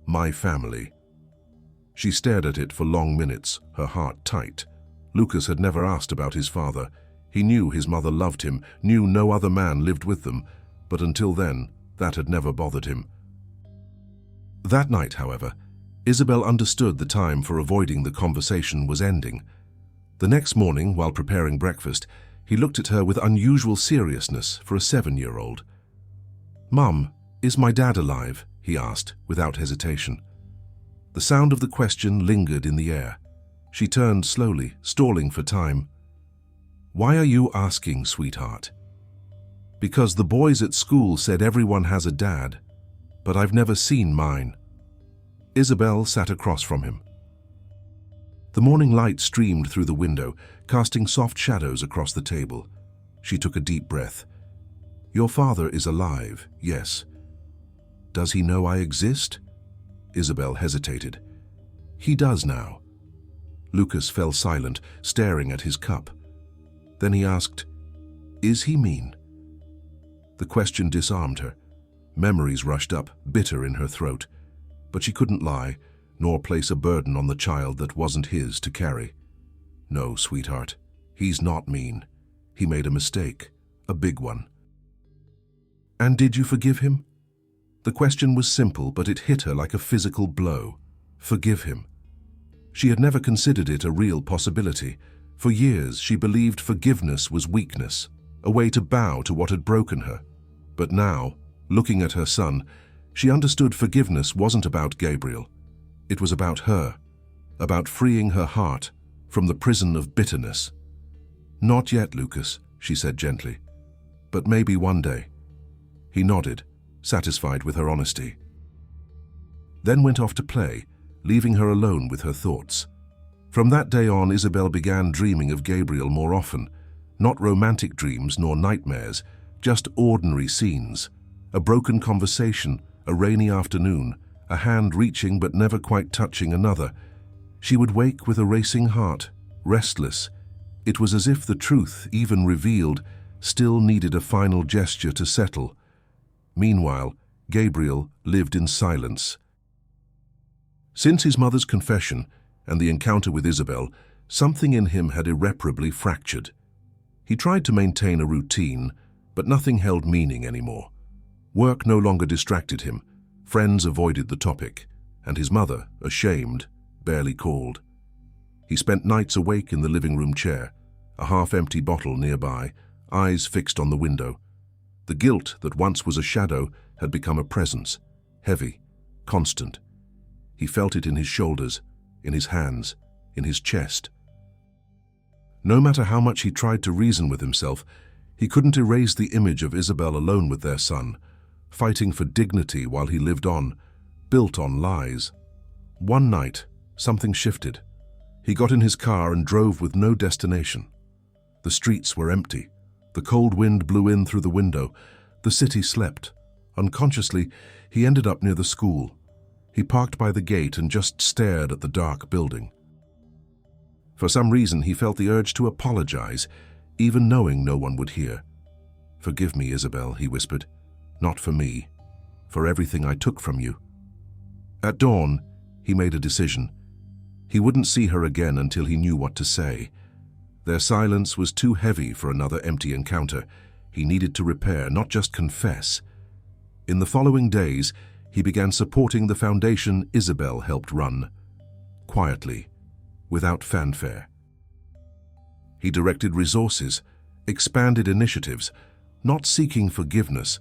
"My family." She stared at it for long minutes, her heart tight. Lucas had never asked about his father. He knew his mother loved him, knew no other man lived with them, but until then, that had never bothered him. That night, however, Isabel understood the time for avoiding the conversation was ending. The next morning, while preparing breakfast, he looked at her with unusual seriousness for a 7-year-old. "Mum, is my dad alive?" he asked, without hesitation. The sound of the question lingered in the air. She turned slowly, stalling for time. "Why are you asking, sweetheart?" "Because the boys at school said everyone has a dad, but I've never seen mine." Isabel sat across from him. The morning light streamed through the window, casting soft shadows across the table. She took a deep breath. Your father is alive, yes. Does he know I exist? Isabel hesitated. He does now. Lucas fell silent, staring at his cup. Then he asked, Is he mean? The question disarmed her. Memories rushed up, bitter in her throat. But she couldn't lie, nor place a burden on the child that wasn't his to carry. No, sweetheart, he's not mean. He made a mistake, a big one. And did you forgive him? The question was simple, but it hit her like a physical blow. Forgive him. She had never considered it a real possibility. For years, she believed forgiveness was weakness, a way to bow to what had broken her. But now, looking at her son, she understood forgiveness wasn't about Gabriel. It was about her, about freeing her heart from the prison of bitterness. Not yet, Lucas, she said gently, but maybe one day. He nodded, satisfied with her honesty. Then went off to play, leaving her alone with her thoughts. From that day on, Isabel began dreaming of Gabriel more often, not romantic dreams nor nightmares, just ordinary scenes. A broken conversation, a rainy afternoon, a hand reaching but never quite touching another. She would wake with a racing heart, restless. It was as if the truth, even revealed, still needed a final gesture to settle. Meanwhile, Gabriel lived in silence. Since his mother's confession and the encounter with Isabel, something in him had irreparably fractured. He tried to maintain a routine, but nothing held meaning anymore. Work no longer distracted him, friends avoided the topic, and his mother, ashamed, barely called. He spent nights awake in the living room chair, a half-empty bottle nearby, eyes fixed on the window. The guilt that once was a shadow had become a presence, heavy, constant. He felt it in his shoulders, in his hands, in his chest. No matter how much he tried to reason with himself, he couldn't erase the image of Isabel alone with their son, fighting for dignity while he lived on, built on lies. One night, something shifted. He got in his car and drove with no destination. The streets were empty. The cold wind blew in through the window. The city slept. Unconsciously, he ended up near the school. He parked by the gate and just stared at the dark building. For some reason, he felt the urge to apologize, even knowing no one would hear. "Forgive me, Isabel," he whispered. "Not for me, for everything I took from you." At dawn, he made a decision. He wouldn't see her again until he knew what to say. Their silence was too heavy for another empty encounter. He needed to repair, not just confess. In the following days, he began supporting the foundation Isabel helped run. Quietly, without fanfare. He directed resources, expanded initiatives, not seeking forgiveness,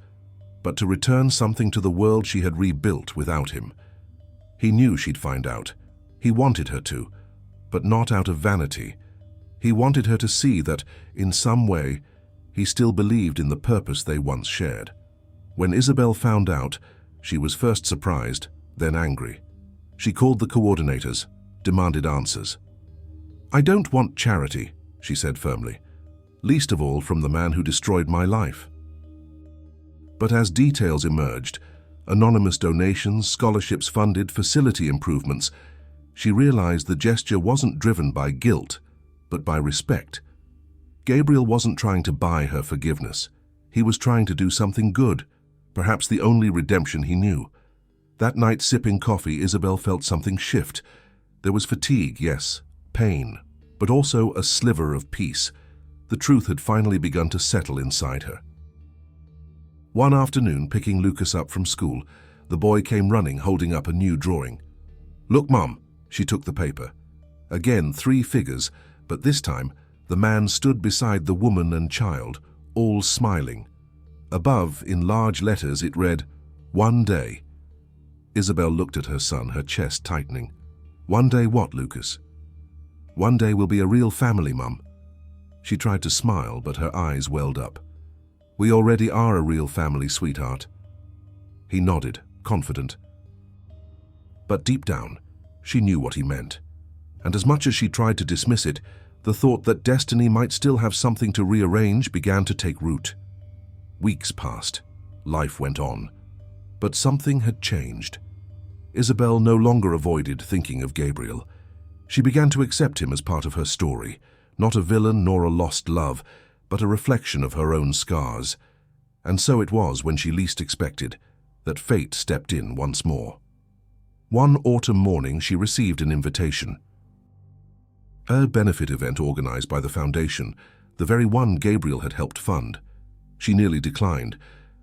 but to return something to the world she had rebuilt without him. He knew she'd find out. He wanted her to, but not out of vanity. He wanted her to see that, in some way, he still believed in the purpose they once shared. When Isabel found out, she was first surprised, then angry. She called the coordinators, demanded answers. "I don't want charity," she said firmly, "least of all from the man who destroyed my life." But as details emerged, anonymous donations, scholarships funded, facility improvements, she realized the gesture wasn't driven by guilt, but by respect. Gabriel wasn't trying to buy her forgiveness. He was trying to do something good, perhaps the only redemption he knew. That night, sipping coffee, Isabel felt something shift. There was fatigue, yes, pain, but also a sliver of peace. The truth had finally begun to settle inside her. One afternoon, picking Lucas up from school, the boy came running, holding up a new drawing. "Look, Mum," she took the paper. Again, 3 figures, but this time, the man stood beside the woman and child, all smiling. Above, in large letters, it read, "One day." Isabel looked at her son, her chest tightening. "One day what, Lucas?" "One day we'll be a real family, Mum." She tried to smile, but her eyes welled up. "We already are a real family, sweetheart." He nodded, confident. But deep down, she knew what he meant. And as much as she tried to dismiss it, the thought that destiny might still have something to rearrange began to take root. Weeks passed. Life went on. But something had changed. Isabel no longer avoided thinking of Gabriel. She began to accept him as part of her story, not a villain nor a lost love, but a reflection of her own scars. And so it was, when she least expected, that fate stepped in once more. One autumn morning she received an invitation. A benefit event organized by the foundation, the very one Gabriel had helped fund. She nearly declined,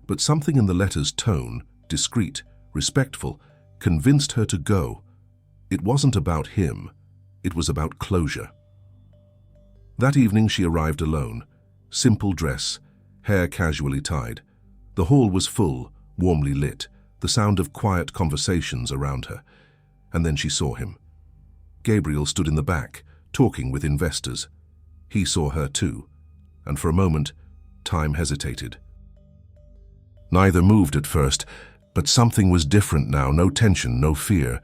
but something in the letter's tone, discreet, respectful, convinced her to go. It wasn't about him. It was about closure. That evening she arrived alone. Simple dress, hair casually tied. The hall was full, warmly lit, the sound of quiet conversations around her. And then she saw him. Gabriel stood in the back, talking with investors. He saw her too, and for a moment, time hesitated. Neither moved at first, but something was different now. No tension, no fear.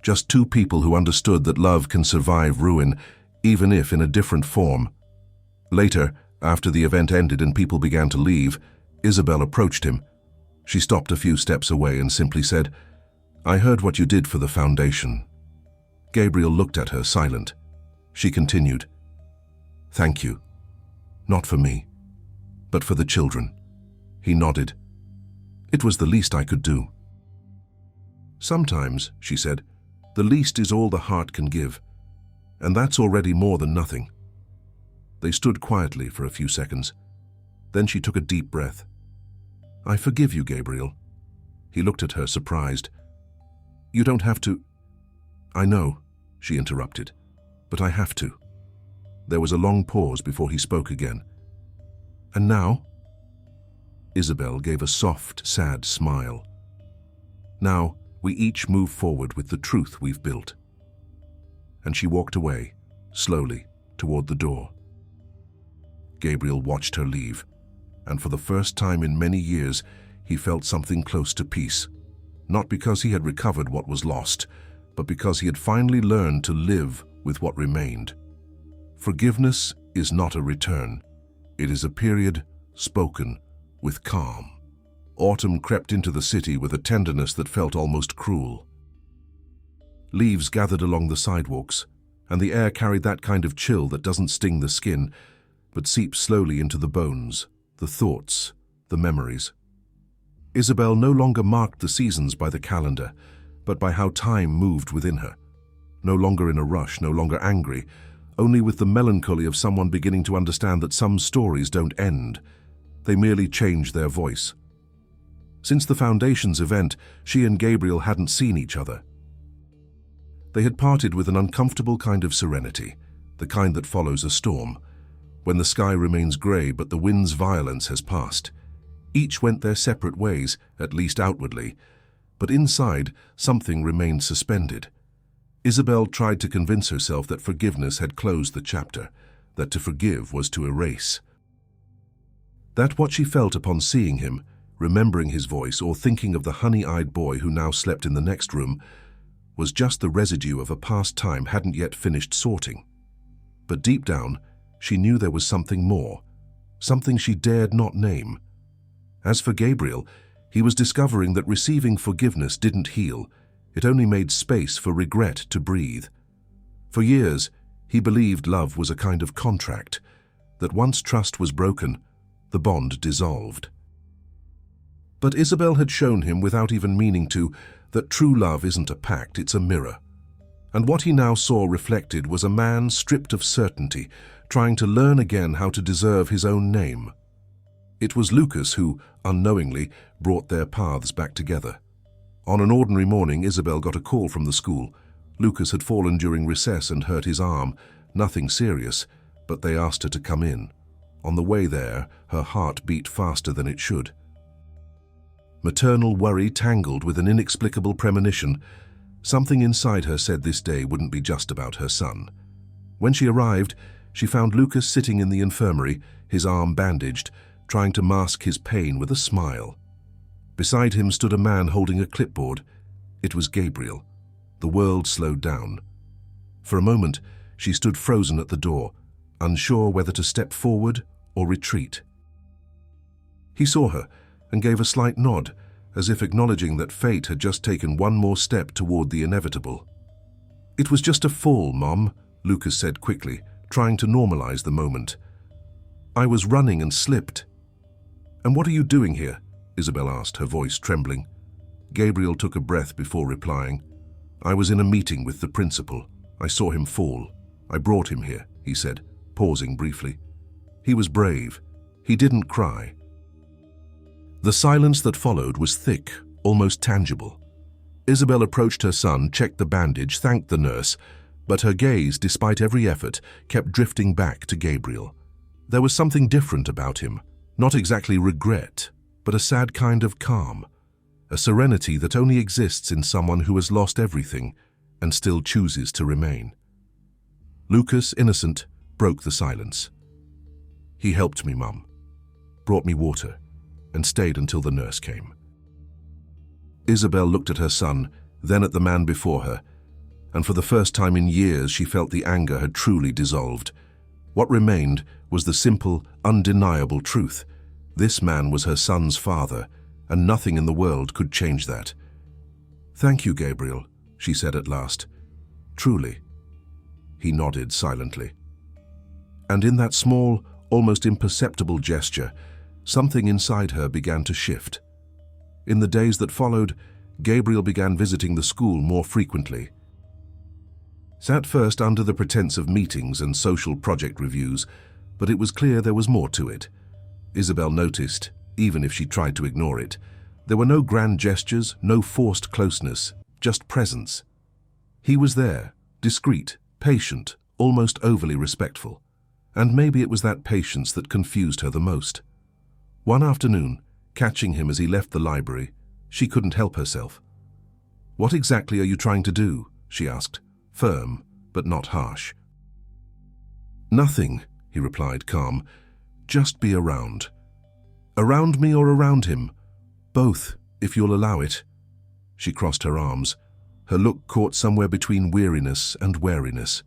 Just two people who understood that love can survive ruin, even if in a different form. Later, after the event ended and people began to leave, Isabel approached him. She stopped a few steps away and simply said, "I heard what you did for the foundation." Gabriel looked at her, silent. She continued, "Thank you. Not for me, but for the children." He nodded. "It was the least I could do." "Sometimes," she said, "the least is all the heart can give, and that's already more than nothing." They stood quietly for a few seconds. Then she took a deep breath. "I forgive you, Gabriel." He looked at her, surprised. "You don't have to—" "I know," she interrupted, "but I have to." There was a long pause before he spoke again. "And now?" Isabel gave a soft, sad smile. "Now, we each move forward with the truth we've built." And she walked away, slowly, toward the door. Gabriel watched her leave, and for the first time in many years, he felt something close to peace. Not because he had recovered what was lost, but because he had finally learned to live with what remained. Forgiveness is not a return. It is a period spoken with calm. Autumn crept into the city with a tenderness that felt almost cruel. Leaves gathered along the sidewalks, and the air carried that kind of chill that doesn't sting the skin, but seeps slowly into the bones, the thoughts, the memories. Isabel no longer marked the seasons by the calendar, but by how time moved within her. No longer in a rush, no longer angry, only with the melancholy of someone beginning to understand that some stories don't end. They merely change their voice. Since the Foundation's event, she and Gabriel hadn't seen each other. They had parted with an uncomfortable kind of serenity, the kind that follows a storm, when the sky remains grey but the wind's violence has passed. Each went their separate ways, at least outwardly, but inside something remained suspended. Isabel tried to convince herself that forgiveness had closed the chapter, that to forgive was to erase. That what she felt upon seeing him, remembering his voice, or thinking of the honey-eyed boy who now slept in the next room, was just the residue of a past time hadn't yet finished sorting. But deep down, she knew there was something more, something she dared not name. As for Gabriel, he was discovering that receiving forgiveness didn't heal, it only made space for regret to breathe. For years, he believed love was a kind of contract, that once trust was broken, the bond dissolved. But Isabel had shown him, without even meaning to, that true love isn't a pact, it's a mirror. And what he now saw reflected was a man stripped of certainty, trying to learn again how to deserve his own name. It was Lucas who, unknowingly, brought their paths back together. On an ordinary morning, Isabel got a call from the school. Lucas had fallen during recess and hurt his arm. Nothing serious, but they asked her to come in. On the way there, her heart beat faster than it should. Maternal worry tangled with an inexplicable premonition. Something inside her said this day wouldn't be just about her son. When she arrived, she found Lucas sitting in the infirmary, his arm bandaged, trying to mask his pain with a smile. Beside him stood a man holding a clipboard. It was Gabriel. The world slowed down. For a moment, she stood frozen at the door, unsure whether to step forward or retreat. He saw her and gave a slight nod, as if acknowledging that fate had just taken one more step toward the inevitable. "It was just a fall, Mom," Lucas said quickly, trying to normalize the moment. "I was running and slipped." "And what are you doing here?" Isabel asked, her voice trembling. Gabriel took a breath before replying. "I was in a meeting with the principal. I saw him fall. I brought him here," he said, pausing briefly. "He was brave. He didn't cry." The silence that followed was thick, almost tangible. Isabel approached her son, checked the bandage, thanked the nurse, but her gaze, despite every effort, kept drifting back to Gabriel. There was something different about him, not exactly regret, but a sad kind of calm, a serenity that only exists in someone who has lost everything and still chooses to remain. Lucas, innocent, broke the silence. "He helped me, Mum, brought me water, and stayed until the nurse came." Isabel looked at her son, then at the man before her, and for the first time in years she felt the anger had truly dissolved. What remained was the simple, undeniable truth. This man was her son's father, and nothing in the world could change that. "Thank you, Gabriel," she said at last. "Truly." He nodded silently. And in that small, almost imperceptible gesture, something inside her began to shift. In the days that followed, Gabriel began visiting the school more frequently. At first under the pretense of meetings and social project reviews, but it was clear there was more to it. Isabel noticed, even if she tried to ignore it. There were no grand gestures, no forced closeness, just presence. He was there, discreet, patient, almost overly respectful. And maybe it was that patience that confused her the most. One afternoon, catching him as he left the library, she couldn't help herself. "What exactly are you trying to do?" she asked, firm but not harsh. "Nothing," he replied, calm. "Just be around." "Around me or around him?" "Both, if you'll allow it." She crossed her arms, her look caught somewhere between weariness and wariness.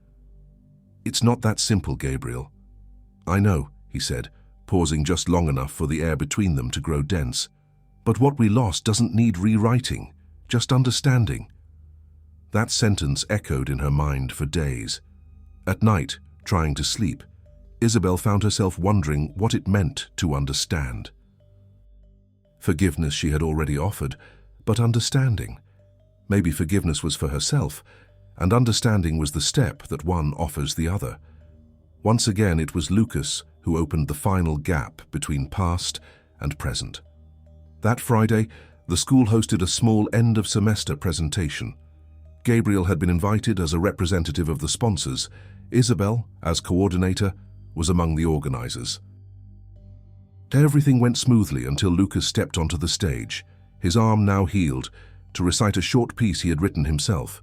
"It's not that simple, Gabriel." "I know," he said, pausing just long enough for the air between them to grow dense. "But what we lost doesn't need rewriting, just understanding." That sentence echoed in her mind for days. At night, trying to sleep, Isabel found herself wondering what it meant to understand. Forgiveness she had already offered, but understanding. Maybe forgiveness was for herself, and understanding was the step that one offers the other. Once again, it was Lucas who opened the final gap between past and present. That Friday, the school hosted a small end-of-semester presentation. Gabriel had been invited as a representative of the sponsors. Isabel, as coordinator, was among the organizers. Everything went smoothly until Lucas stepped onto the stage, his arm now healed, to recite a short piece he had written himself.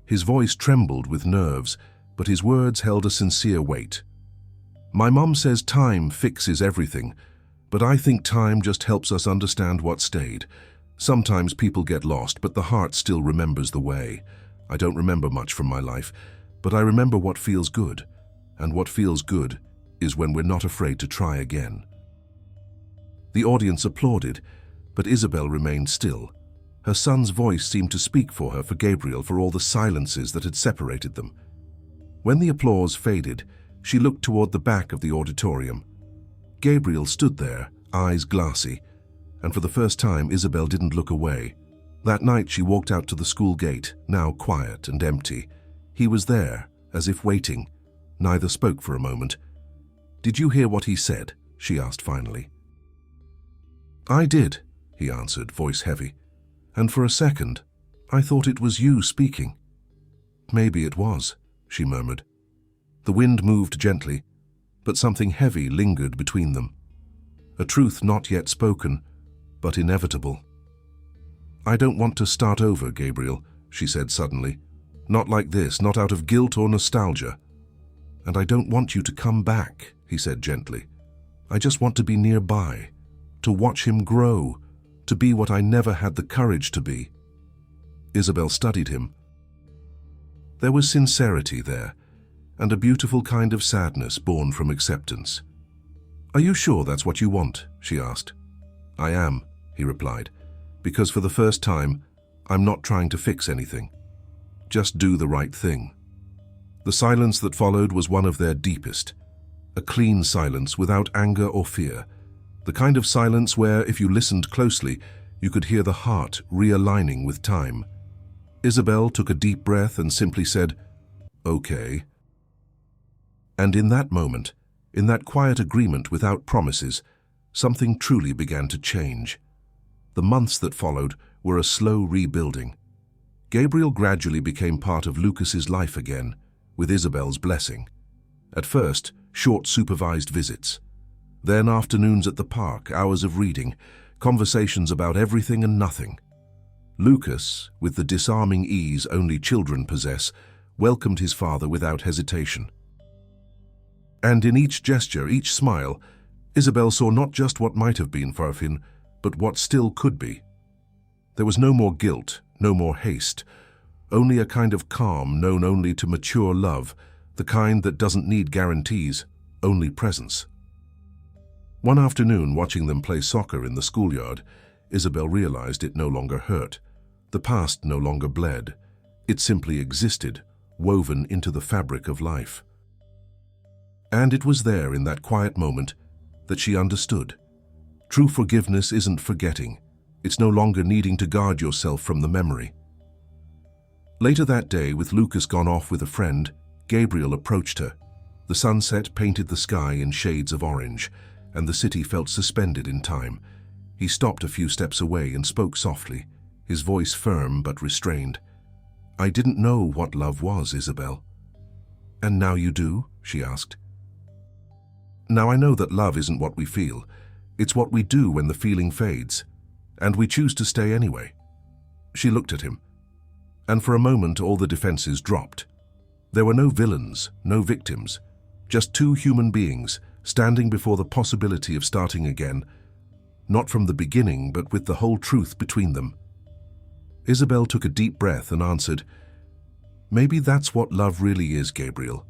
His voice trembled with nerves, but his words held a sincere weight. "My mom says time fixes everything, but I think time just helps us understand what stayed. Sometimes people get lost, but the heart still remembers the way. I don't remember much from my life, but I remember what feels good, and what feels good is when we're not afraid to try again." The audience applauded, but Isabel remained still. Her son's voice seemed to speak for her, for Gabriel, for all the silences that had separated them. When the applause faded, she looked toward the back of the auditorium. Gabriel stood there, eyes glassy, and for the first time Isabel didn't look away. That night she walked out to the school gate, now quiet and empty. He was there, as if waiting. Neither spoke for a moment. "Did you hear what he said?" she asked finally. "I did," he answered, voice heavy. "And for a second, I thought it was you speaking." "Maybe it was," she murmured. The wind moved gently, but something heavy lingered between them. A truth not yet spoken, but inevitable. "I don't want to start over, Gabriel," she said suddenly. "Not like this, not out of guilt or nostalgia. And I don't want you to come back," he said gently. "I just want to be nearby, to watch him grow, to be what I never had the courage to be." Isabel studied him. There was sincerity there, and a beautiful kind of sadness born from acceptance. "Are you sure that's what you want?" she asked. "I am," he replied, "because for the first time, I'm not trying to fix anything. Just do the right thing." The silence that followed was one of their deepest. A clean silence without anger or fear. The kind of silence where, if you listened closely, you could hear the heart realigning with time. Isabel took a deep breath and simply said, "Okay." And in that moment, in that quiet agreement without promises, something truly began to change. The months that followed were a slow rebuilding. Gabriel gradually became part of Lucas's life again, with Isabel's blessing. At first, short supervised visits. Then afternoons at the park, hours of reading, conversations about everything and nothing. Lucas, with the disarming ease only children possess, welcomed his father without hesitation. And in each gesture, each smile, Isabel saw not just what might have been for Finn, but what still could be. There was no more guilt, no more haste, only a kind of calm known only to mature love, the kind that doesn't need guarantees, only presence. One afternoon, watching them play soccer in the schoolyard, Isabel realized it no longer hurt. The past no longer bled. It simply existed, woven into the fabric of life. And it was there, in that quiet moment, that she understood. True forgiveness isn't forgetting. It's no longer needing to guard yourself from the memory. Later that day, with Lucas gone off with a friend, Gabriel approached her. The sunset painted the sky in shades of orange, and the city felt suspended in time. He stopped a few steps away and spoke softly, his voice firm but restrained. "I didn't know what love was, Isabel." "And now you do?" she asked. "Now I know that love isn't what we feel. It's what we do when the feeling fades, and we choose to stay anyway." She looked at him, and for a moment all the defenses dropped. There were no villains, no victims, just two human beings standing before the possibility of starting again, not from the beginning, but with the whole truth between them. Isabel took a deep breath and answered, "Maybe that's what love really is, Gabriel.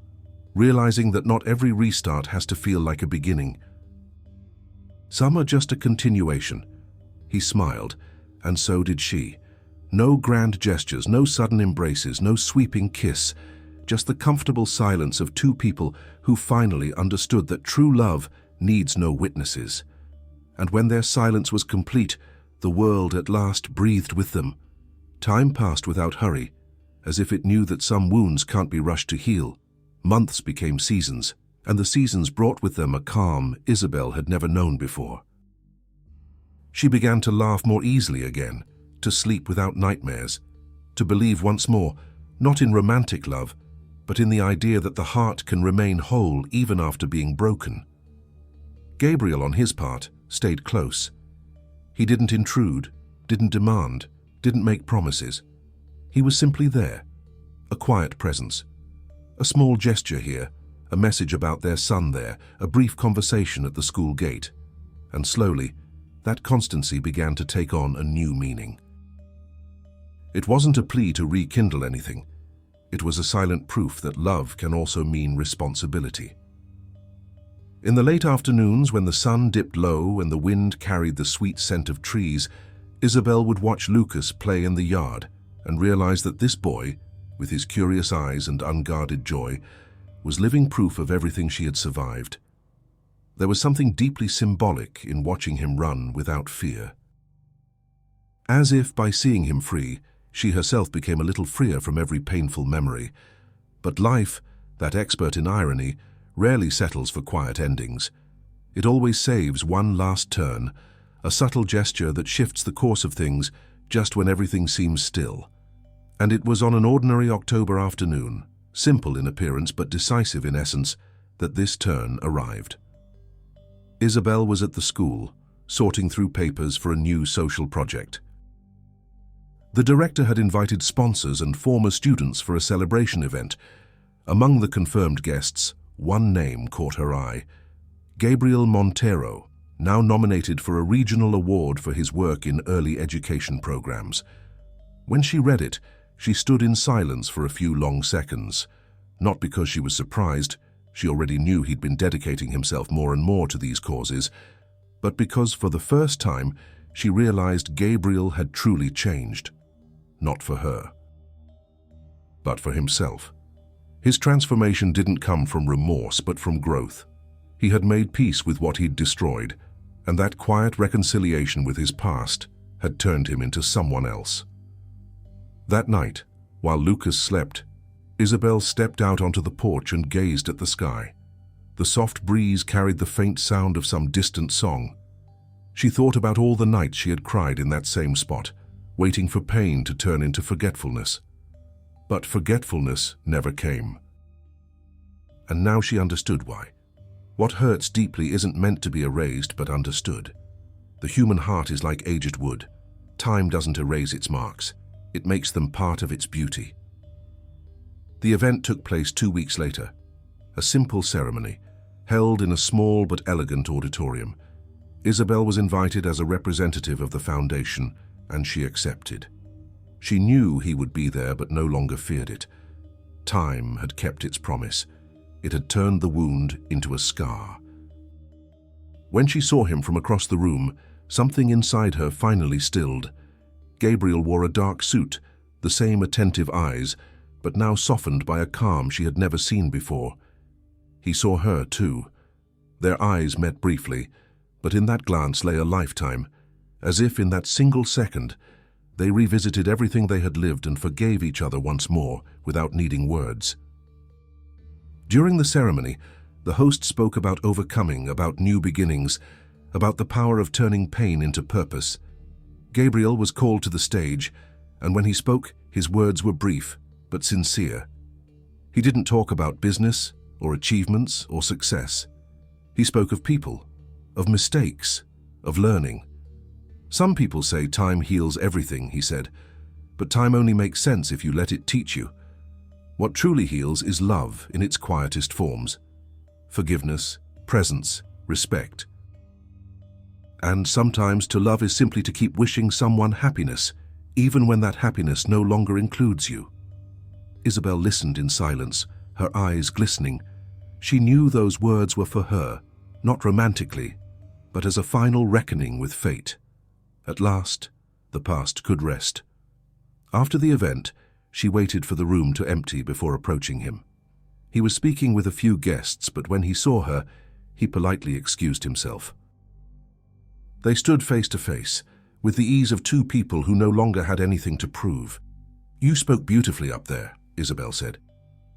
Realizing that not every restart has to feel like a beginning. Some are just a continuation." He smiled, and so did she. No grand gestures, no sudden embraces, no sweeping kiss, just the comfortable silence of two people who finally understood that true love needs no witnesses. And when their silence was complete, the world at last breathed with them. Time passed without hurry, as if it knew that some wounds can't be rushed to heal. Months became seasons, and the seasons brought with them a calm Isabel had never known before. She began to laugh more easily again, to sleep without nightmares, to believe once more, not in romantic love, but in the idea that the heart can remain whole even after being broken. Gabriel, on his part, stayed close. He didn't intrude, didn't demand, didn't make promises. He was simply there, a quiet presence. A small gesture here, a message about their son there, a brief conversation at the school gate. And slowly, that constancy began to take on a new meaning. It wasn't a plea to rekindle anything. It was a silent proof that love can also mean responsibility. In the late afternoons, when the sun dipped low and the wind carried the sweet scent of trees, Isabel would watch Lucas play in the yard and realize that this boy, with his curious eyes and unguarded joy, was living proof of everything she had survived. There was something deeply symbolic in watching him run without fear. As if by seeing him free, she herself became a little freer from every painful memory. But life, that expert in irony, rarely settles for quiet endings. It always saves one last turn, a subtle gesture that shifts the course of things just when everything seems still. And it was on an ordinary October afternoon, simple in appearance but decisive in essence, that this turn arrived. Isabel was at the school, sorting through papers for a new social project. The director had invited sponsors and former students for a celebration event. Among the confirmed guests, one name caught her eye: Gabriel Montero, now nominated for a regional award for his work in early education programs. When she read it, she stood in silence for a few long seconds. Not because she was surprised, she already knew he'd been dedicating himself more and more to these causes, but because for the first time she realized Gabriel had truly changed. Not for her, but for himself. His transformation didn't come from remorse, but from growth. He had made peace with what he'd destroyed, and that quiet reconciliation with his past had turned him into someone else. That night, while Lucas slept, Isabel stepped out onto the porch and gazed at the sky. The soft breeze carried the faint sound of some distant song. She thought about all the nights she had cried in that same spot, waiting for pain to turn into forgetfulness. But forgetfulness never came. And now she understood why. What hurts deeply isn't meant to be erased but understood. The human heart is like aged wood. Time doesn't erase its marks. It makes them part of its beauty. The event took place 2 weeks later. A simple ceremony, held in a small but elegant auditorium. Isabel was invited as a representative of the foundation, and she accepted. She knew he would be there but no longer feared it. Time had kept its promise. It had turned the wound into a scar. When she saw him from across the room, something inside her finally stilled. Gabriel wore a dark suit, the same attentive eyes, but now softened by a calm she had never seen before. He saw her too. Their eyes met briefly, but in that glance lay a lifetime, as if in that single second they revisited everything they had lived and forgave each other once more without needing words. During the ceremony, the host spoke about overcoming, about new beginnings, about the power of turning pain into purpose. Gabriel was called to the stage, and when he spoke, his words were brief but sincere. He didn't talk about business or achievements or success. He spoke of people, of mistakes, of learning. Some people say time heals everything, he said, but time only makes sense if you let it teach you. What truly heals is love in its quietest forms. Forgiveness, presence, respect. And sometimes to love is simply to keep wishing someone happiness, even when that happiness no longer includes you. Isabel listened in silence, her eyes glistening. She knew those words were for her, not romantically, but as a final reckoning with fate. At last, the past could rest. After the event, she waited for the room to empty before approaching him. He was speaking with a few guests, but when he saw her, he politely excused himself. They stood face to face, with the ease of two people who no longer had anything to prove. "You spoke beautifully up there," Isabel said.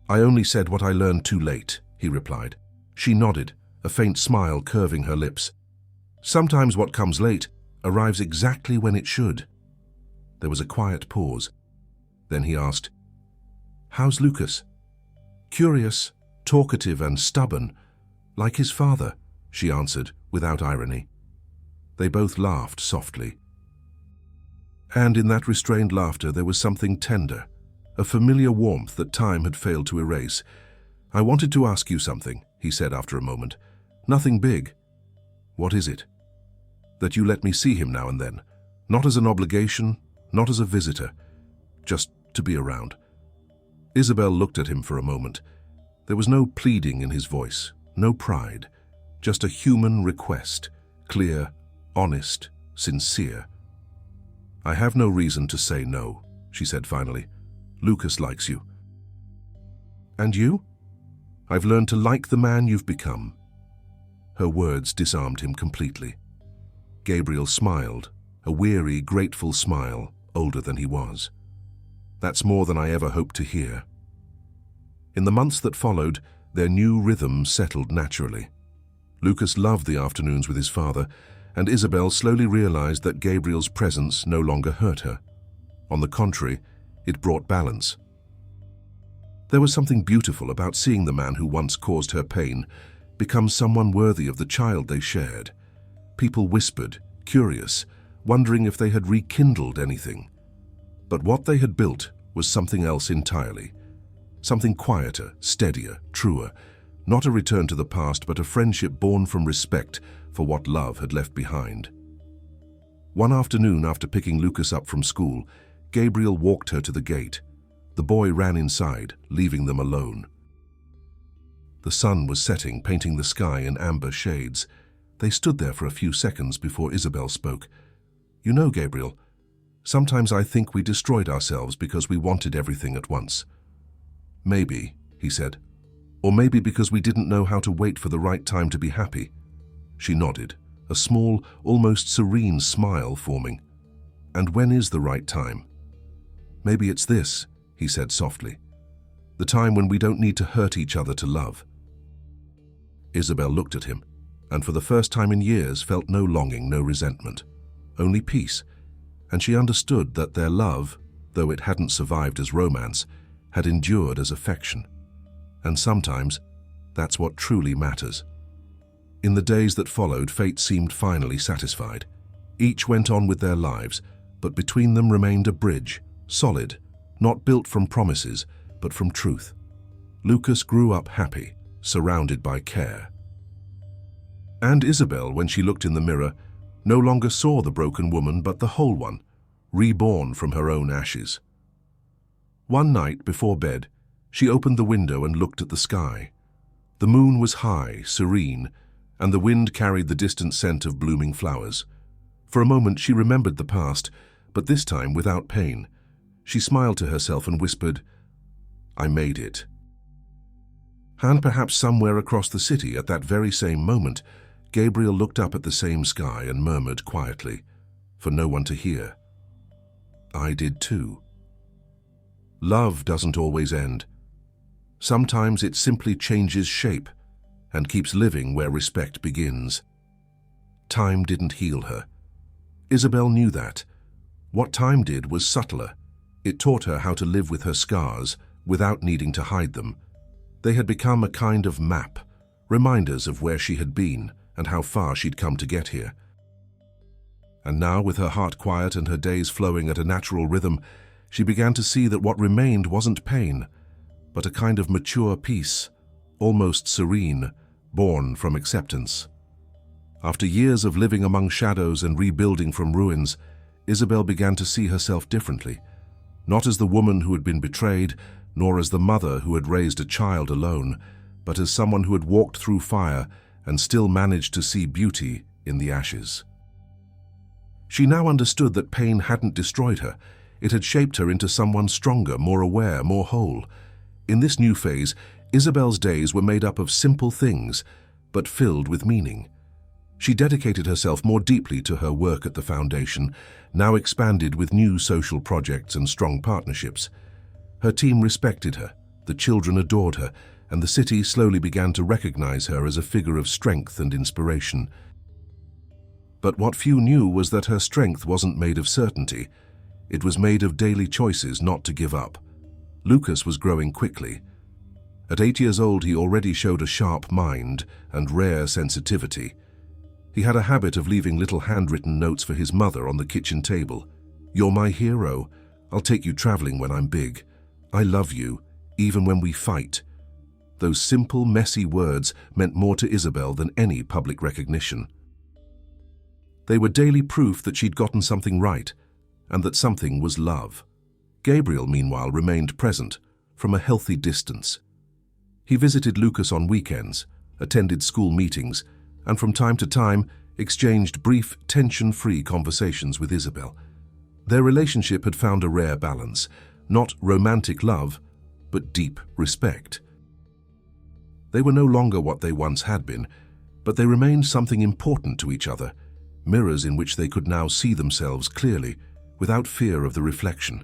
"I only said what I learned too late," he replied. She nodded, a faint smile curving her lips. "Sometimes what comes late arrives exactly when it should." There was a quiet pause. Then he asked, "How's Lucas?" "Curious, talkative and stubborn, like his father," she answered without irony. They both laughed softly. And in that restrained laughter there was something tender, a familiar warmth that time had failed to erase. "I wanted to ask you something," he said after a moment. "Nothing big." "What is it?" "That you let me see him now and then, not as an obligation, not as a visitor, just to be around." Isabel looked at him for a moment. There was no pleading in his voice, no pride, just a human request, clear, honest, sincere. "I have no reason to say no," she said finally. "Lucas likes you." "And you?" "I've learned to like the man you've become." Her words disarmed him completely. Gabriel smiled, a weary, grateful smile, older than he was. "That's more than I ever hoped to hear." In the months that followed, their new rhythm settled naturally. Lucas loved the afternoons with his father, and Isabel slowly realized that Gabriel's presence no longer hurt her. On the contrary, it brought balance. There was something beautiful about seeing the man who once caused her pain become someone worthy of the child they shared. People whispered, curious, wondering if they had rekindled anything. But what they had built was something else entirely. Something quieter, steadier, truer. Not a return to the past, but a friendship born from respect for what love had left behind. One afternoon, after picking Lucas up from school, Gabriel walked her to the gate. The boy ran inside, leaving them alone. The sun was setting, painting the sky in amber shades. They stood there for a few seconds before Isabel spoke. "You know, Gabriel, sometimes I think we destroyed ourselves because we wanted everything at once." "Maybe," he said. "Or maybe because we didn't know how to wait for the right time to be happy." She nodded, a small, almost serene smile forming. "And when is the right time?" "Maybe it's this," he said softly. "The time when we don't need to hurt each other to love." Isabel looked at him, and for the first time in years felt no longing, no resentment, only peace, and she understood that their love, though it hadn't survived as romance, had endured as affection. And sometimes, that's what truly matters. In the days that followed, fate seemed finally satisfied. Each went on with their lives, but between them remained a bridge, solid, not built from promises, but from truth. Lucas grew up happy, surrounded by care. And Isabel, when she looked in the mirror, no longer saw the broken woman but the whole one, reborn from her own ashes. One night before bed, she opened the window and looked at the sky. The moon was high, serene, and the wind carried the distant scent of blooming flowers. For a moment she remembered the past, but this time without pain. She smiled to herself and whispered, "I made it." And perhaps somewhere across the city at that very same moment, Gabriel looked up at the same sky and murmured quietly, for no one to hear, "I did too." Love doesn't always end. Sometimes it simply changes shape and keeps living where respect begins. Time didn't heal her. Isabel knew that. What time did was subtler. It taught her how to live with her scars without needing to hide them. They had become a kind of map, reminders of where she had been and how far she'd come to get here. And now, with her heart quiet and her days flowing at a natural rhythm, she began to see that what remained wasn't pain, but a kind of mature peace, almost serene, born from acceptance. After years of living among shadows and rebuilding from ruins, Isabel began to see herself differently, not as the woman who had been betrayed, nor as the mother who had raised a child alone, but as someone who had walked through fire and still managed to see beauty in the ashes. She now understood that pain hadn't destroyed her. It had shaped her into someone stronger, more aware, more whole. In this new phase, Isabel's days were made up of simple things, but filled with meaning. She dedicated herself more deeply to her work at the foundation, now expanded with new social projects and strong partnerships. Her team respected her, the children adored her, and the city slowly began to recognize her as a figure of strength and inspiration. But what few knew was that her strength wasn't made of certainty. It was made of daily choices not to give up. Lucas was growing quickly. At 8 years old, he already showed a sharp mind and rare sensitivity. He had a habit of leaving little handwritten notes for his mother on the kitchen table. "You're my hero. I'll take you traveling when I'm big. I love you, even when we fight." Those simple, messy words meant more to Isabel than any public recognition. They were daily proof that she'd gotten something right, and that something was love. Gabriel, meanwhile, remained present, from a healthy distance. He visited Lucas on weekends, attended school meetings, and from time to time exchanged brief, tension-free conversations with Isabel. Their relationship had found a rare balance, not romantic love, but deep respect. They were no longer what they once had been, but they remained something important to each other, mirrors in which they could now see themselves clearly, without fear of the reflection.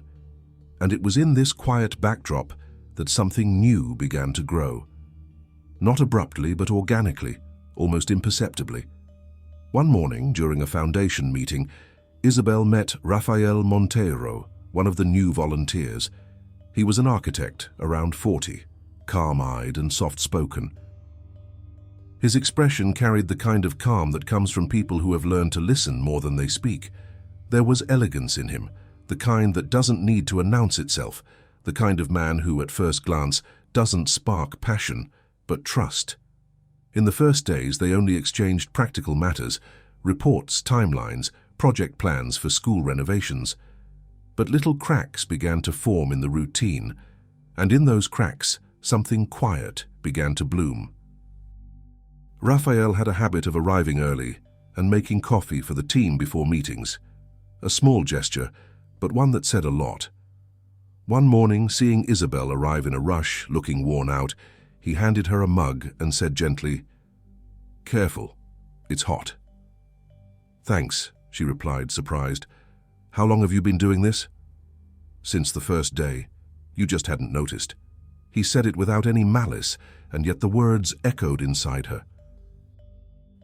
And it was in this quiet backdrop that something new began to grow. Not abruptly, but organically, almost imperceptibly. One morning, during a foundation meeting, Isabel met Rafael Monteiro, one of the new volunteers. He was an architect, around 40, calm-eyed and soft-spoken. His expression carried the kind of calm that comes from people who have learned to listen more than they speak. There was elegance in him, the kind that doesn't need to announce itself, the kind of man who, at first glance, doesn't spark passion, but trust. In the first days, they only exchanged practical matters, reports, timelines, project plans for school renovations. But little cracks began to form in the routine, and in those cracks, something quiet began to bloom. Raphael had a habit of arriving early and making coffee for the team before meetings. A small gesture, but one that said a lot. One morning, seeing Isabel arrive in a rush, looking worn out, he handed her a mug and said gently, "Careful, it's hot." "Thanks," she replied, surprised. "How long have you been doing this?" "Since the first day. You just hadn't noticed." He said it without any malice, and yet the words echoed inside her.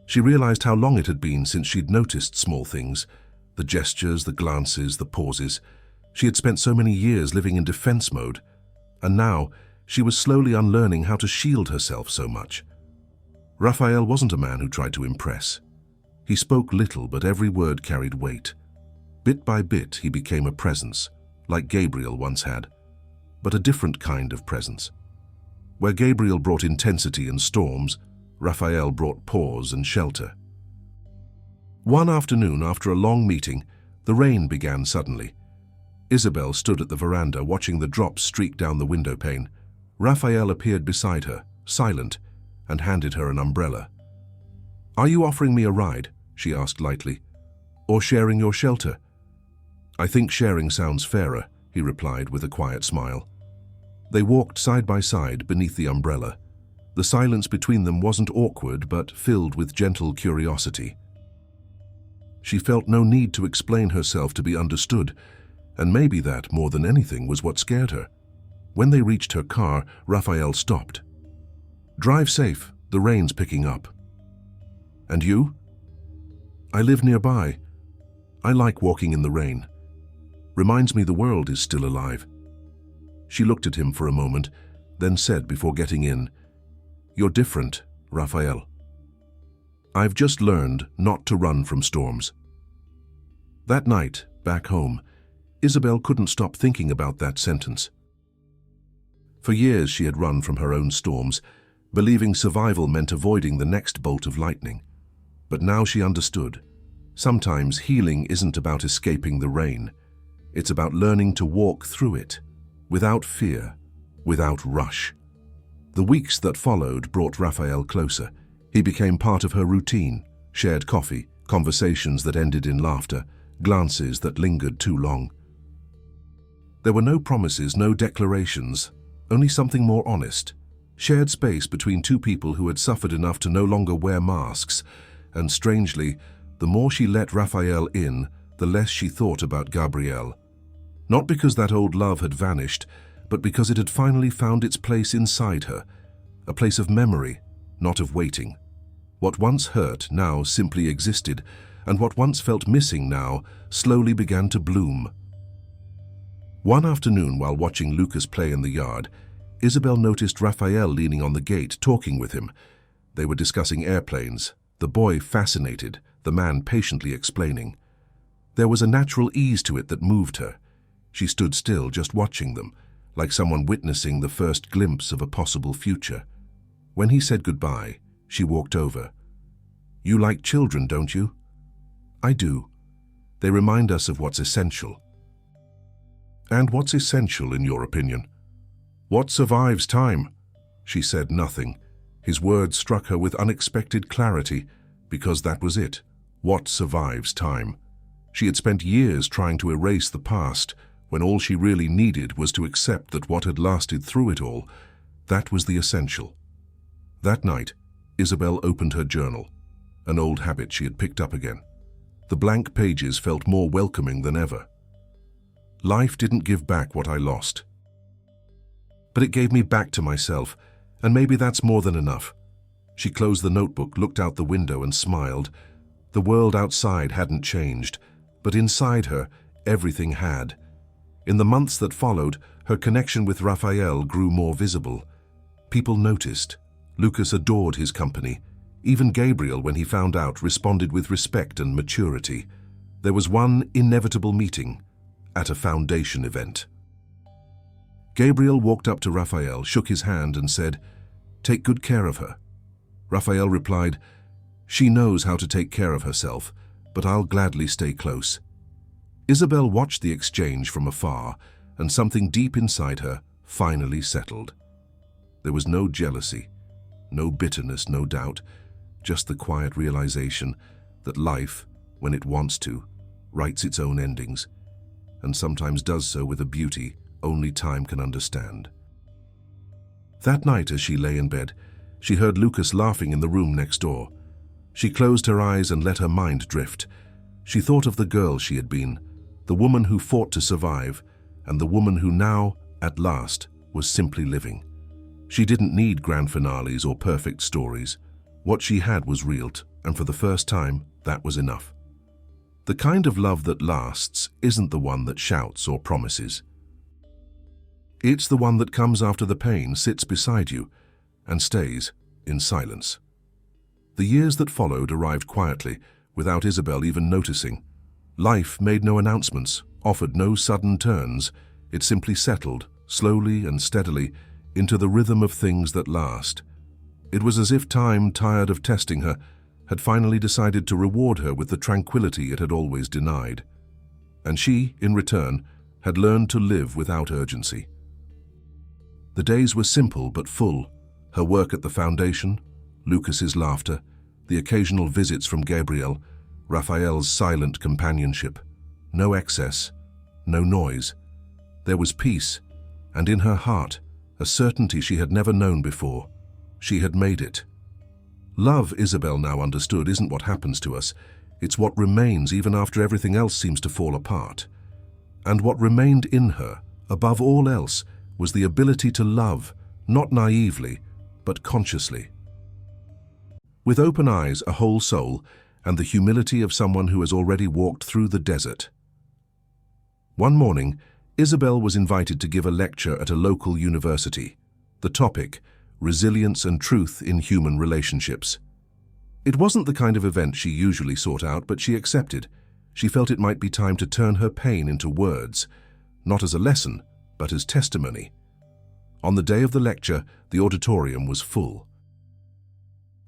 She realized how long it had been since she'd noticed small things, the gestures, the glances, the pauses. She had spent so many years living in defense mode, and now she was slowly unlearning how to shield herself so much. Raphael wasn't a man who tried to impress. He spoke little, but every word carried weight. Bit by bit, he became a presence, like Gabriel once had, but a different kind of presence. Where Gabriel brought intensity and storms, Raphael brought pause and shelter. One afternoon, after a long meeting, the rain began suddenly. Isabel stood at the veranda watching the drops streak down the window pane. Raphael appeared beside her, silent, and handed her an umbrella. "Are you offering me a ride?" she asked lightly. "Or sharing your shelter?" "I think sharing sounds fairer," he replied with a quiet smile. They walked side by side beneath the umbrella. The silence between them wasn't awkward, but filled with gentle curiosity. She felt no need to explain herself to be understood, and maybe that, more than anything, was what scared her. When they reached her car, Raphael stopped. "Drive safe, the rain's picking up." "And you?" "I live nearby. I like walking in the rain. Reminds me the world is still alive." She looked at him for a moment, then said before getting in, "You're different, Raphael. I've just learned not to run from storms." That night, back home, Isabel couldn't stop thinking about that sentence. For years she had run from her own storms, believing survival meant avoiding the next bolt of lightning. But now she understood. Sometimes healing isn't about escaping the rain. It's about learning to walk through it, without fear, without rush. The weeks that followed brought Raphael closer. He became part of her routine, shared coffee, conversations that ended in laughter, glances that lingered too long. There were no promises, no declarations, only something more honest. Shared space between two people who had suffered enough to no longer wear masks, and strangely, the more she let Raphael in, the less she thought about Gabrielle. Not because that old love had vanished, but because it had finally found its place inside her, a place of memory, not of waiting. What once hurt now simply existed, and what once felt missing now slowly began to bloom. One afternoon, while watching Lucas play in the yard, Isabel noticed Raphael leaning on the gate, talking with him. They were discussing airplanes, the boy fascinated, the man patiently explaining. There was a natural ease to it that moved her. She stood still, just watching them, like someone witnessing the first glimpse of a possible future. When he said goodbye, she walked over. "You like children, don't you?" "I do. They remind us of what's essential." "And what's essential, in your opinion?" "What survives time?" She said nothing. His words struck her with unexpected clarity, because that was it. What survives time? She had spent years trying to erase the past, when all she really needed was to accept that what had lasted through it all, that was the essential. That night, Isabel opened her journal, an old habit she had picked up again. The blank pages felt more welcoming than ever. "Life didn't give back what I lost, but it gave me back to myself, and maybe that's more than enough." She closed the notebook, looked out the window and smiled. The world outside hadn't changed, but inside her, everything had. In the months that followed, her connection with Raphael grew more visible. People noticed. Lucas adored his company. Even Gabriel, when he found out, responded with respect and maturity. There was one inevitable meeting at a foundation event. Gabriel walked up to Raphael, shook his hand and said, "Take good care of her." Raphael replied, "She knows how to take care of herself, but I'll gladly stay close." Isabel watched the exchange from afar, and something deep inside her finally settled. There was no jealousy, no bitterness, no doubt, just the quiet realization that life, when it wants to, writes its own endings, and sometimes does so with a beauty only time can understand. That night, as she lay in bed, she heard Lucas laughing in the room next door. She closed her eyes and let her mind drift. She thought of the girl she had been, the woman who fought to survive, and the woman who now, at last, was simply living. She didn't need grand finales or perfect stories. What she had was real, and for the first time, that was enough. The kind of love that lasts isn't the one that shouts or promises. It's the one that comes after the pain sits beside you and stays in silence. The years that followed arrived quietly, without Isabel even noticing. Life made no announcements, offered no sudden turns. It simply settled, slowly and steadily, into the rhythm of things that last. It was as if time, tired of testing her, had finally decided to reward her with the tranquility it had always denied. And she, in return, had learned to live without urgency. The days were simple but full. Her work at the foundation, Lucas's laughter, the occasional visits from Gabriel, Raphael's silent companionship. No excess, no noise. There was peace, and in her heart, a certainty she had never known before. She had made it. Love, Isabel now understood, isn't what happens to us. It's what remains even after everything else seems to fall apart. And what remained in her, above all else, was the ability to love, not naively, but consciously. With open eyes, a whole soul, and the humility of someone who has already walked through the desert. One morning, Isabel was invited to give a lecture at a local university. The topic, Resilience and Truth in Human Relationships. It wasn't the kind of event she usually sought out, but she accepted. She felt it might be time to turn her pain into words, not as a lesson, but as testimony. On the day of the lecture, the auditorium was full.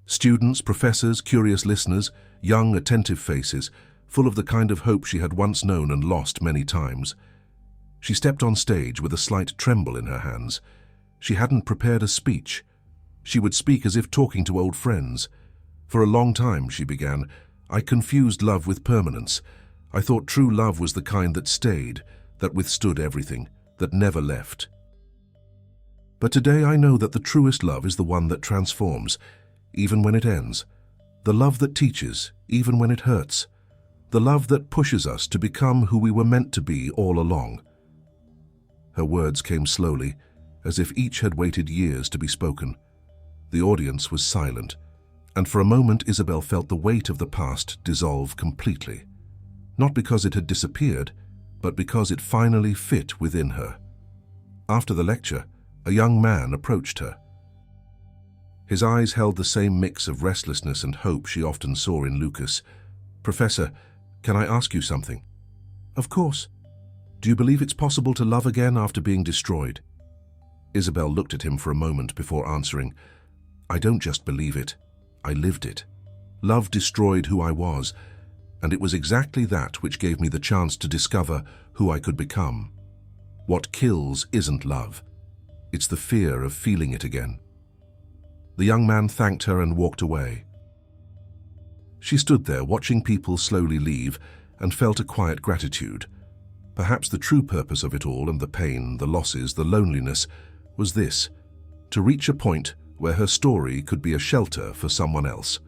Students, professors, curious listeners, young, attentive faces, full of the kind of hope she had once known and lost many times. She stepped on stage with a slight tremble in her hands. She hadn't prepared a speech. She would speak as if talking to old friends. For a long time, she began, I confused love with permanence. I thought true love was the kind that stayed, that withstood everything, that never left. But today I know that the truest love is the one that transforms, even when it ends. The love that teaches, even when it hurts. The love that pushes us to become who we were meant to be all along. Her words came slowly, as if each had waited years to be spoken. The audience was silent, and for a moment Isabel felt the weight of the past dissolve completely. Not because it had disappeared, but because it finally fit within her. After the lecture, a young man approached her. His eyes held the same mix of restlessness and hope she often saw in Lucas. Professor, can I ask you something? Of course. Do you believe it's possible to love again after being destroyed? Isabel looked at him for a moment before answering. I don't just believe it, I lived it. Love destroyed who I was, and it was exactly that which gave me the chance to discover who I could become. What kills isn't love. It's the fear of feeling it again. The young man thanked her and walked away. She stood there watching people slowly leave and felt a quiet gratitude. Perhaps the true purpose of it all, and the pain, the losses, the loneliness, was this: to reach a point where her story could be a shelter for someone else.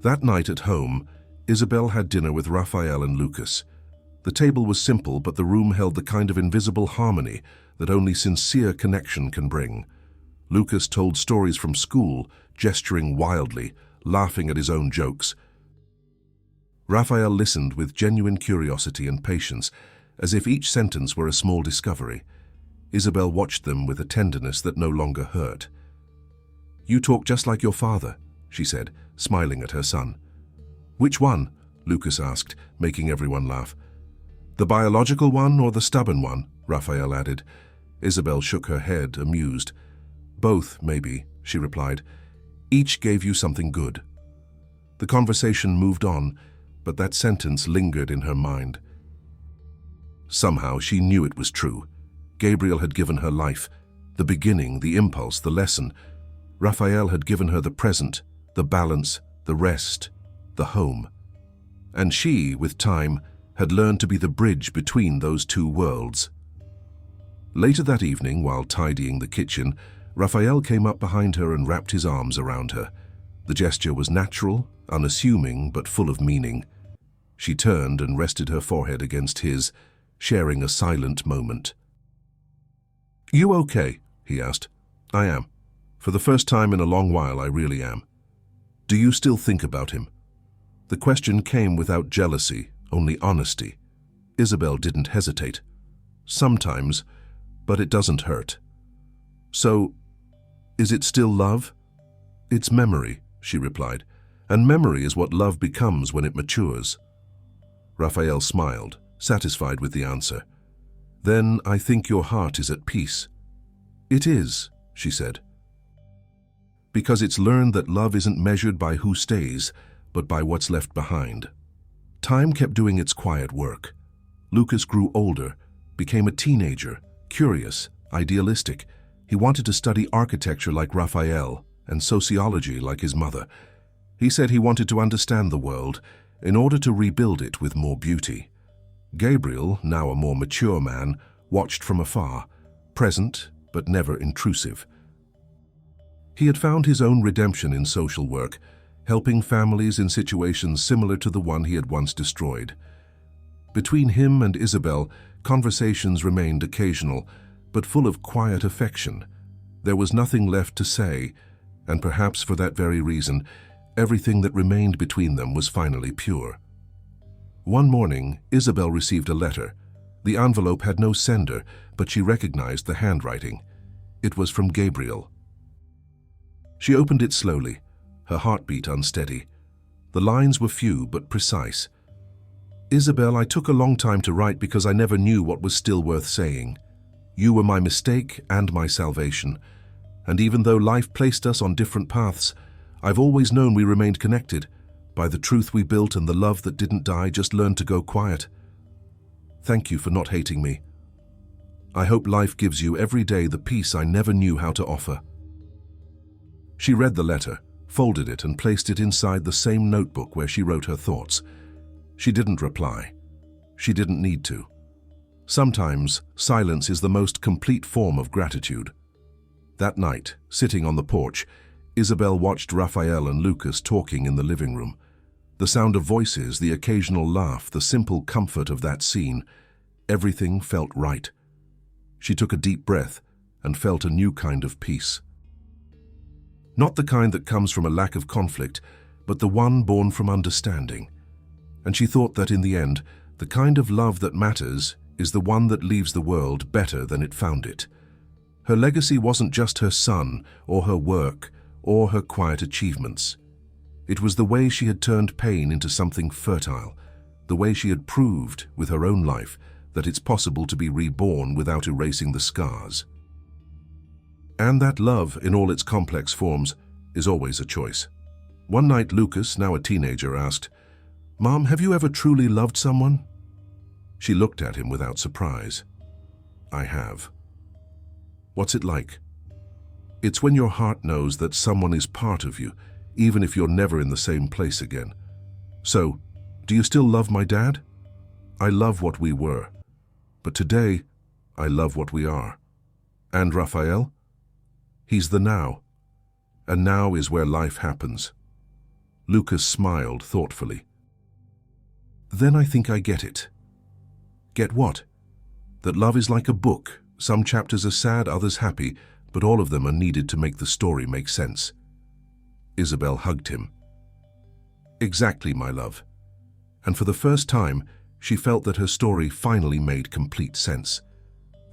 That night at home, Isabel had dinner with Raphael and Lucas. The table was simple, but the room held the kind of invisible harmony that only sincere connection can bring. Lucas told stories from school, gesturing wildly, laughing at his own jokes. Raphael listened with genuine curiosity and patience, as if each sentence were a small discovery. Isabel watched them with a tenderness that no longer hurt. You talk just like your father, she said, smiling at her son. Which one? Lucas asked, making everyone laugh. The biological one or the stubborn one? Raphael added. Isabel shook her head, amused. Both, maybe, she replied. Each gave you something good. The conversation moved on, but that sentence lingered in her mind. Somehow she knew it was true. Gabriel had given her life, the beginning, the impulse, the lesson. Raphael had given her the present, the balance, the rest, the home. And she, with time, had learned to be the bridge between those two worlds. Later that evening, while tidying the kitchen, Raphael came up behind her and wrapped his arms around her. The gesture was natural, unassuming, but full of meaning. She turned and rested her forehead against his, sharing a silent moment. "You okay?" he asked. "I am. For the first time in a long while, I really am." "Do you still think about him?" The question came without jealousy, only honesty. Isabel didn't hesitate. "Sometimes, but it doesn't hurt." "So, is it still love?" "It's memory," she replied, "and memory is what love becomes when it matures." Raphael smiled, satisfied with the answer. "Then I think your heart is at peace." "It is," she said. "Because it's learned that love isn't measured by who stays, but by what's left behind." Time kept doing its quiet work. Lucas grew older, became a teenager, curious, idealistic. He wanted to study architecture like Raphael and sociology like his mother. He said he wanted to understand the world in order to rebuild it with more beauty. Gabriel, now a more mature man, watched from afar, present but never intrusive. He had found his own redemption in social work, helping families in situations similar to the one he had once destroyed. Between him and Isabel, conversations remained occasional, but full of quiet affection. There was nothing left to say, and perhaps for that very reason, everything that remained between them was finally pure. One morning, Isabel received a letter. The envelope had no sender, but she recognized the handwriting. It was from Gabriel. She opened it slowly, her heartbeat unsteady. The lines were few but precise. "Isabel, I took a long time to write because I never knew what was still worth saying. You were my mistake and my salvation. And even though life placed us on different paths, I've always known we remained connected by the truth we built and the love that didn't die, just learned to go quiet. Thank you for not hating me. I hope life gives you every day the peace I never knew how to offer." She read the letter, folded it and placed it inside the same notebook where she wrote her thoughts. She didn't reply. She didn't need to. Sometimes silence is the most complete form of gratitude. That night, sitting on the porch, Isabel watched Raphael and Lucas talking in the living room. The sound of voices, the occasional laugh, the simple comfort of that scene, everything felt right. She took a deep breath and felt a new kind of peace. Not the kind that comes from a lack of conflict, but the one born from understanding. And she thought that in the end, the kind of love that matters is the one that leaves the world better than it found it. Her legacy wasn't just her son or her work or her quiet achievements. It was the way she had turned pain into something fertile, the way she had proved with her own life that it's possible to be reborn without erasing the scars. And that love, in all its complex forms, is always a choice. One night, Lucas, now a teenager, asked, "Mom, have you ever truly loved someone?" She looked at him without surprise. "I have." "What's it like?" "It's when your heart knows that someone is part of you, even if you're never in the same place again." "So, do you still love my dad?" "I love what we were. But today, I love what we are." "And Raphael?" "He's the now. And now is where life happens." Lucas smiled thoughtfully. "Then I think I get it." "Get what?" "That love is like a book. Some chapters are sad, others happy, but all of them are needed to make the story make sense." Isabel hugged him. "Exactly, my love." And for the first time, she felt that her story finally made complete sense.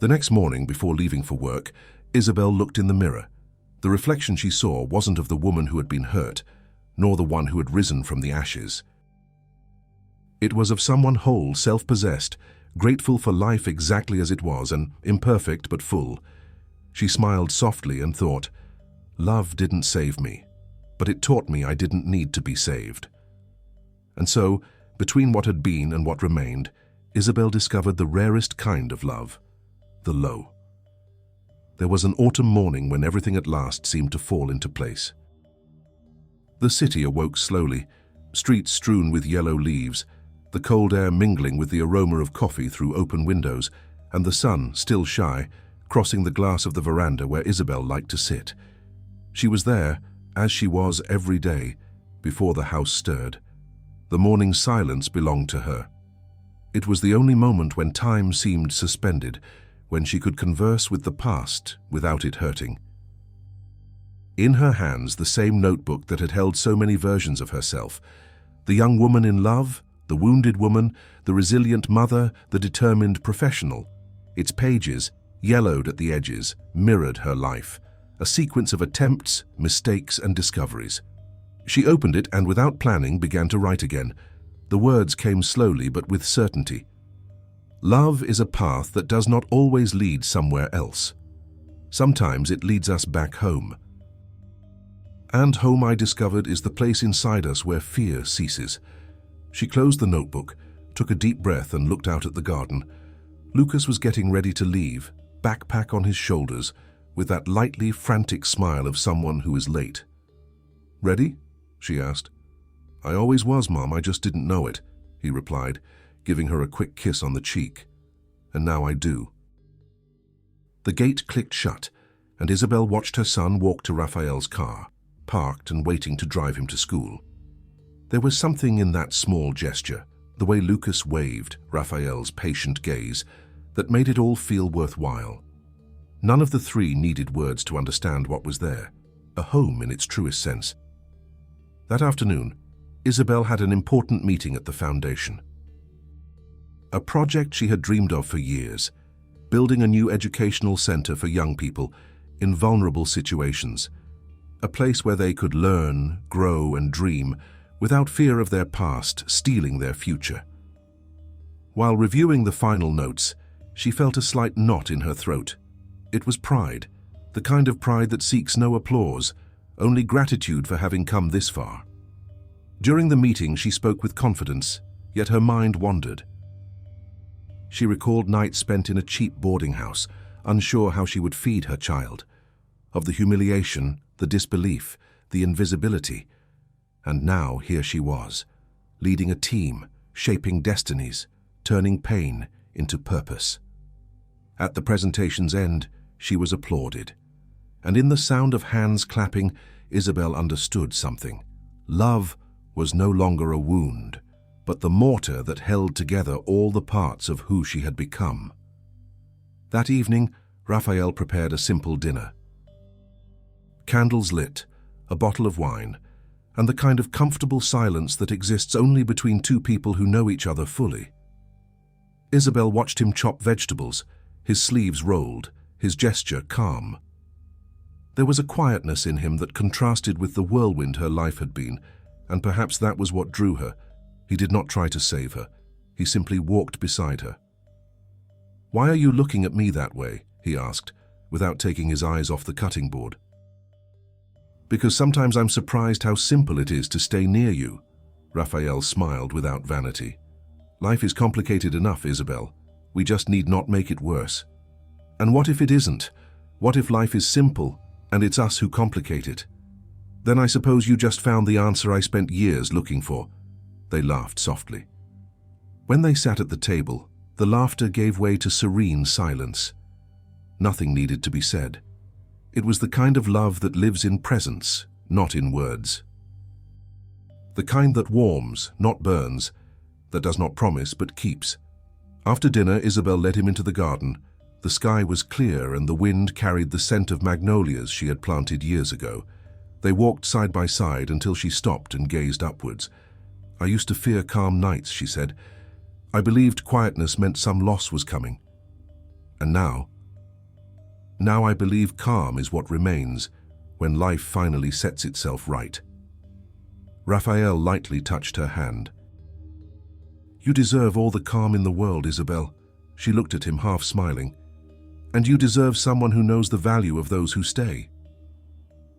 The next morning, before leaving for work, Isabel looked in the mirror. The reflection she saw wasn't of the woman who had been hurt, nor the one who had risen from the ashes. It was of someone whole, self-possessed, grateful for life exactly as it was, and imperfect but full. She smiled softly and thought, "Love didn't save me, but it taught me I didn't need to be saved." And so, between what had been and what remained, Isabel discovered the rarest kind of love, the low. There was an autumn morning when everything at last seemed to fall into place. The city awoke slowly, streets strewn with yellow leaves, the cold air mingling with the aroma of coffee through open windows, and the sun, still shy, crossing the glass of the veranda where Isabel liked to sit. She was there, as she was every day, before the house stirred. The morning silence belonged to her. It was the only moment when time seemed suspended, when she could converse with the past without it hurting. In her hands, the same notebook that had held so many versions of herself. The young woman in love, the wounded woman, the resilient mother, the determined professional. Its pages, yellowed at the edges, mirrored her life, a sequence of attempts, mistakes, and discoveries. She opened it and, without planning, began to write again. The words came slowly but with certainty. Love is a path that does not always lead somewhere else. Sometimes it leads us back home. And home, I discovered, is the place inside us where fear ceases. She closed the notebook, took a deep breath, and looked out at the garden. Lucas was getting ready to leave, backpack on his shoulders, with that lightly frantic smile of someone who is late. "Ready?" she asked. "I always was, Mom, I just didn't know it," he replied, giving her a quick kiss on the cheek. "And now I do." The gate clicked shut, and Isabel watched her son walk to Raphael's car, parked and waiting to drive him to school. There was something in that small gesture, the way Lucas waved, Raphael's patient gaze, that made it all feel worthwhile. None of the three needed words to understand what was there, a home in its truest sense. That afternoon, Isabel had an important meeting at the foundation. A project she had dreamed of for years, building a new educational center for young people in vulnerable situations, a place where they could learn, grow, and dream without fear of their past stealing their future. While reviewing the final notes, she felt a slight knot in her throat. It was pride, the kind of pride that seeks no applause, only gratitude for having come this far. During the meeting, she spoke with confidence, yet her mind wandered. She recalled nights spent in a cheap boarding house, unsure how she would feed her child, of the humiliation, the disbelief, the invisibility. And now here she was, leading a team, shaping destinies, turning pain into purpose. At the presentation's end, she was applauded. And in the sound of hands clapping, Isabel understood something. Love was no longer a wound, but the mortar that held together all the parts of who she had become. That evening, Raphael prepared a simple dinner. Candles lit, a bottle of wine, and the kind of comfortable silence that exists only between two people who know each other fully. Isabel watched him chop vegetables, his sleeves rolled, his gesture calm. There was a quietness in him that contrasted with the whirlwind her life had been, and perhaps that was what drew her. He did not try to save her. He simply walked beside her. "Why are you looking at me that way?" he asked, without taking his eyes off the cutting board. "Because sometimes I'm surprised how simple it is to stay near you." Raphael smiled without vanity. "Life is complicated enough, Isabel. We just need not make it worse. And what if it isn't? What if life is simple, and it's us who complicate it? Then I suppose you just found the answer I spent years looking for." They laughed softly. When they sat at the table, the laughter gave way to serene silence. Nothing needed to be said. It was the kind of love that lives in presence, not in words. The kind that warms, not burns, that does not promise but keeps. After dinner, Isabel led him into the garden. The sky was clear and the wind carried the scent of magnolias she had planted years ago. They walked side by side until she stopped and gazed upwards. "I used to fear calm nights," she said. "I believed quietness meant some loss was coming. And now I believe calm is what remains when life finally sets itself right." Raphael lightly touched her hand. "You deserve all the calm in the world, Isabel." She looked at him, half smiling. "And you deserve someone who knows the value of those who stay."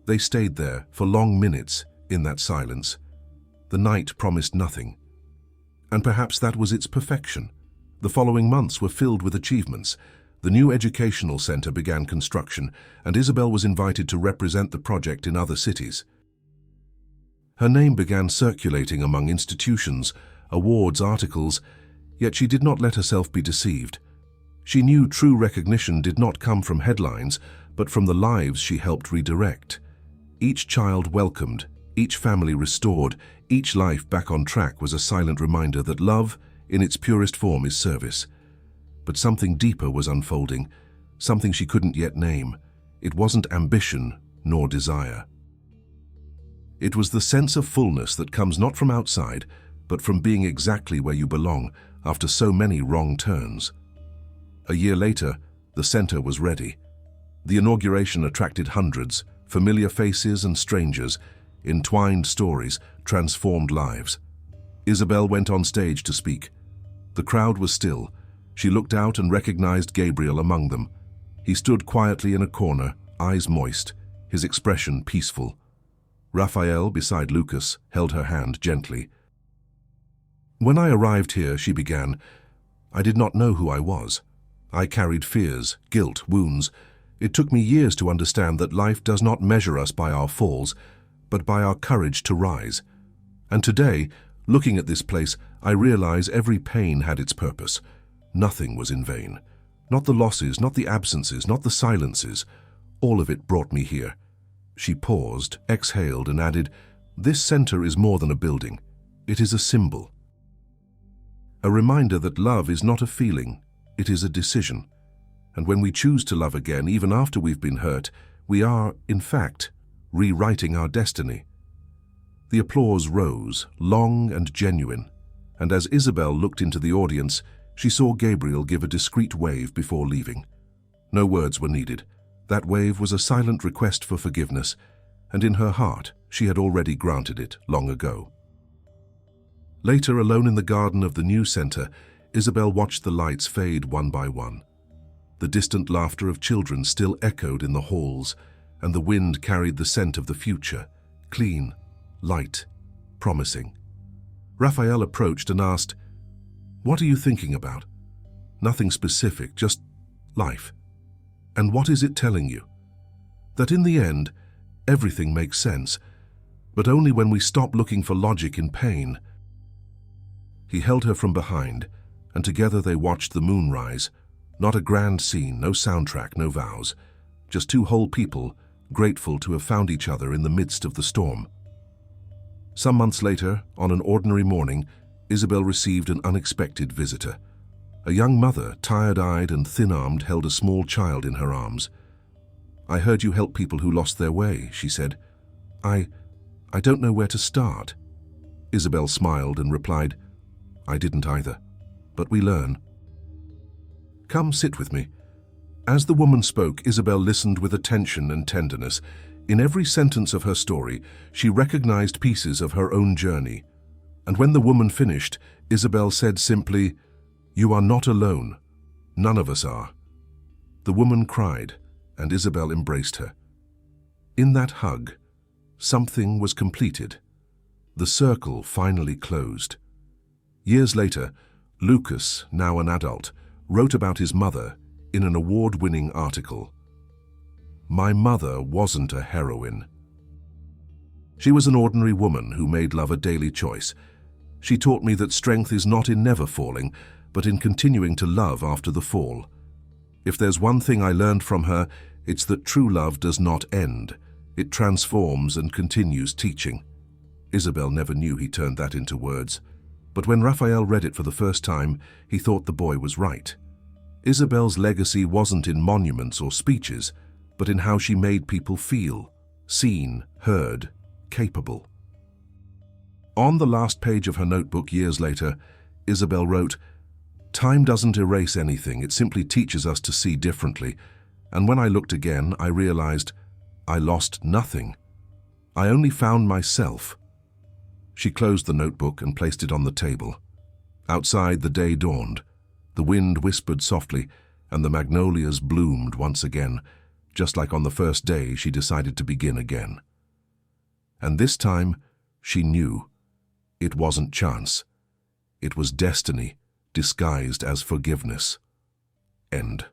They stayed there for long minutes in that silence. The night promised nothing. And perhaps that was its perfection. The following months were filled with achievements. The new educational center began construction, and Isabel was invited to represent the project in other cities. Her name began circulating among institutions, awards, articles, yet she did not let herself be deceived. She knew true recognition did not come from headlines, but from the lives she helped redirect. Each child welcomed, each family restored, each life back on track was a silent reminder that love, in its purest form, is service. But something deeper was unfolding, something she couldn't yet name. It wasn't ambition nor desire. It was the sense of fullness that comes not from outside, but from being exactly where you belong after so many wrong turns. A year later, the center was ready. The inauguration attracted hundreds, familiar faces and strangers, entwined stories, transformed lives. Isabel went on stage to speak. The crowd was still. She looked out and recognized Gabriel among them. He stood quietly in a corner, eyes moist, his expression peaceful. Raphael, beside Lucas, held her hand gently. "When I arrived here," she began, "I did not know who I was. I carried fears, guilt, wounds. It took me years to understand that life does not measure us by our falls, but by our courage to rise. And today, looking at this place, I realize every pain had its purpose. Nothing was in vain. Not the losses, not the absences, not the silences. All of it brought me here." She paused, exhaled, and added, "This center is more than a building. It is a symbol. A reminder that love is not a feeling, it is a decision. And when we choose to love again, even after we've been hurt, we are, in fact, rewriting our destiny." The applause rose, long and genuine, and as Isabel looked into the audience, she saw Gabriel give a discreet wave before leaving. No words were needed. That wave was a silent request for forgiveness, and in her heart, she had already granted it long ago. Later, alone in the garden of the new center, Isabel watched the lights fade one by one. The distant laughter of children still echoed in the halls, and the wind carried the scent of the future, clean, light, promising. Raphael approached and asked, "What are you thinking about?" "Nothing specific, just life." "And what is it telling you?" "That in the end, everything makes sense, but only when we stop looking for logic in pain." He held her from behind, and together they watched the moon rise. Not a grand scene, no soundtrack, no vows. Just two whole people, grateful to have found each other in the midst of the storm. Some months later, on an ordinary morning, Isabel received an unexpected visitor. A young mother, tired-eyed and thin-armed, held a small child in her arms. "I heard you help people who lost their way," she said. I don't know where to start." Isabel smiled and replied, "I didn't either, but we learn. Come sit with me." As the woman spoke, Isabel listened with attention and tenderness. In every sentence of her story, she recognized pieces of her own journey. And when the woman finished, Isabel said simply, "You are not alone. None of us are." The woman cried, and Isabel embraced her. In that hug, something was completed. The circle finally closed. Years later, Lucas, now an adult, wrote about his mother in an award-winning article. "My mother wasn't a heroine. She was an ordinary woman who made love a daily choice. She taught me that strength is not in never falling, but in continuing to love after the fall. If there's one thing I learned from her, it's that true love does not end. It transforms and continues teaching." Isabel never knew he turned that into words. But when Raphael read it for the first time, he thought the boy was right. Isabel's legacy wasn't in monuments or speeches, but in how she made people feel, seen, heard, capable. On the last page of her notebook years later, Isabel wrote, "Time doesn't erase anything, it simply teaches us to see differently. And when I looked again, I realized I lost nothing. I only found myself." She closed the notebook and placed it on the table. Outside, the day dawned. The wind whispered softly, and the magnolias bloomed once again, just like on the first day she decided to begin again. And this time, she knew. It wasn't chance. It was destiny, disguised as forgiveness. End.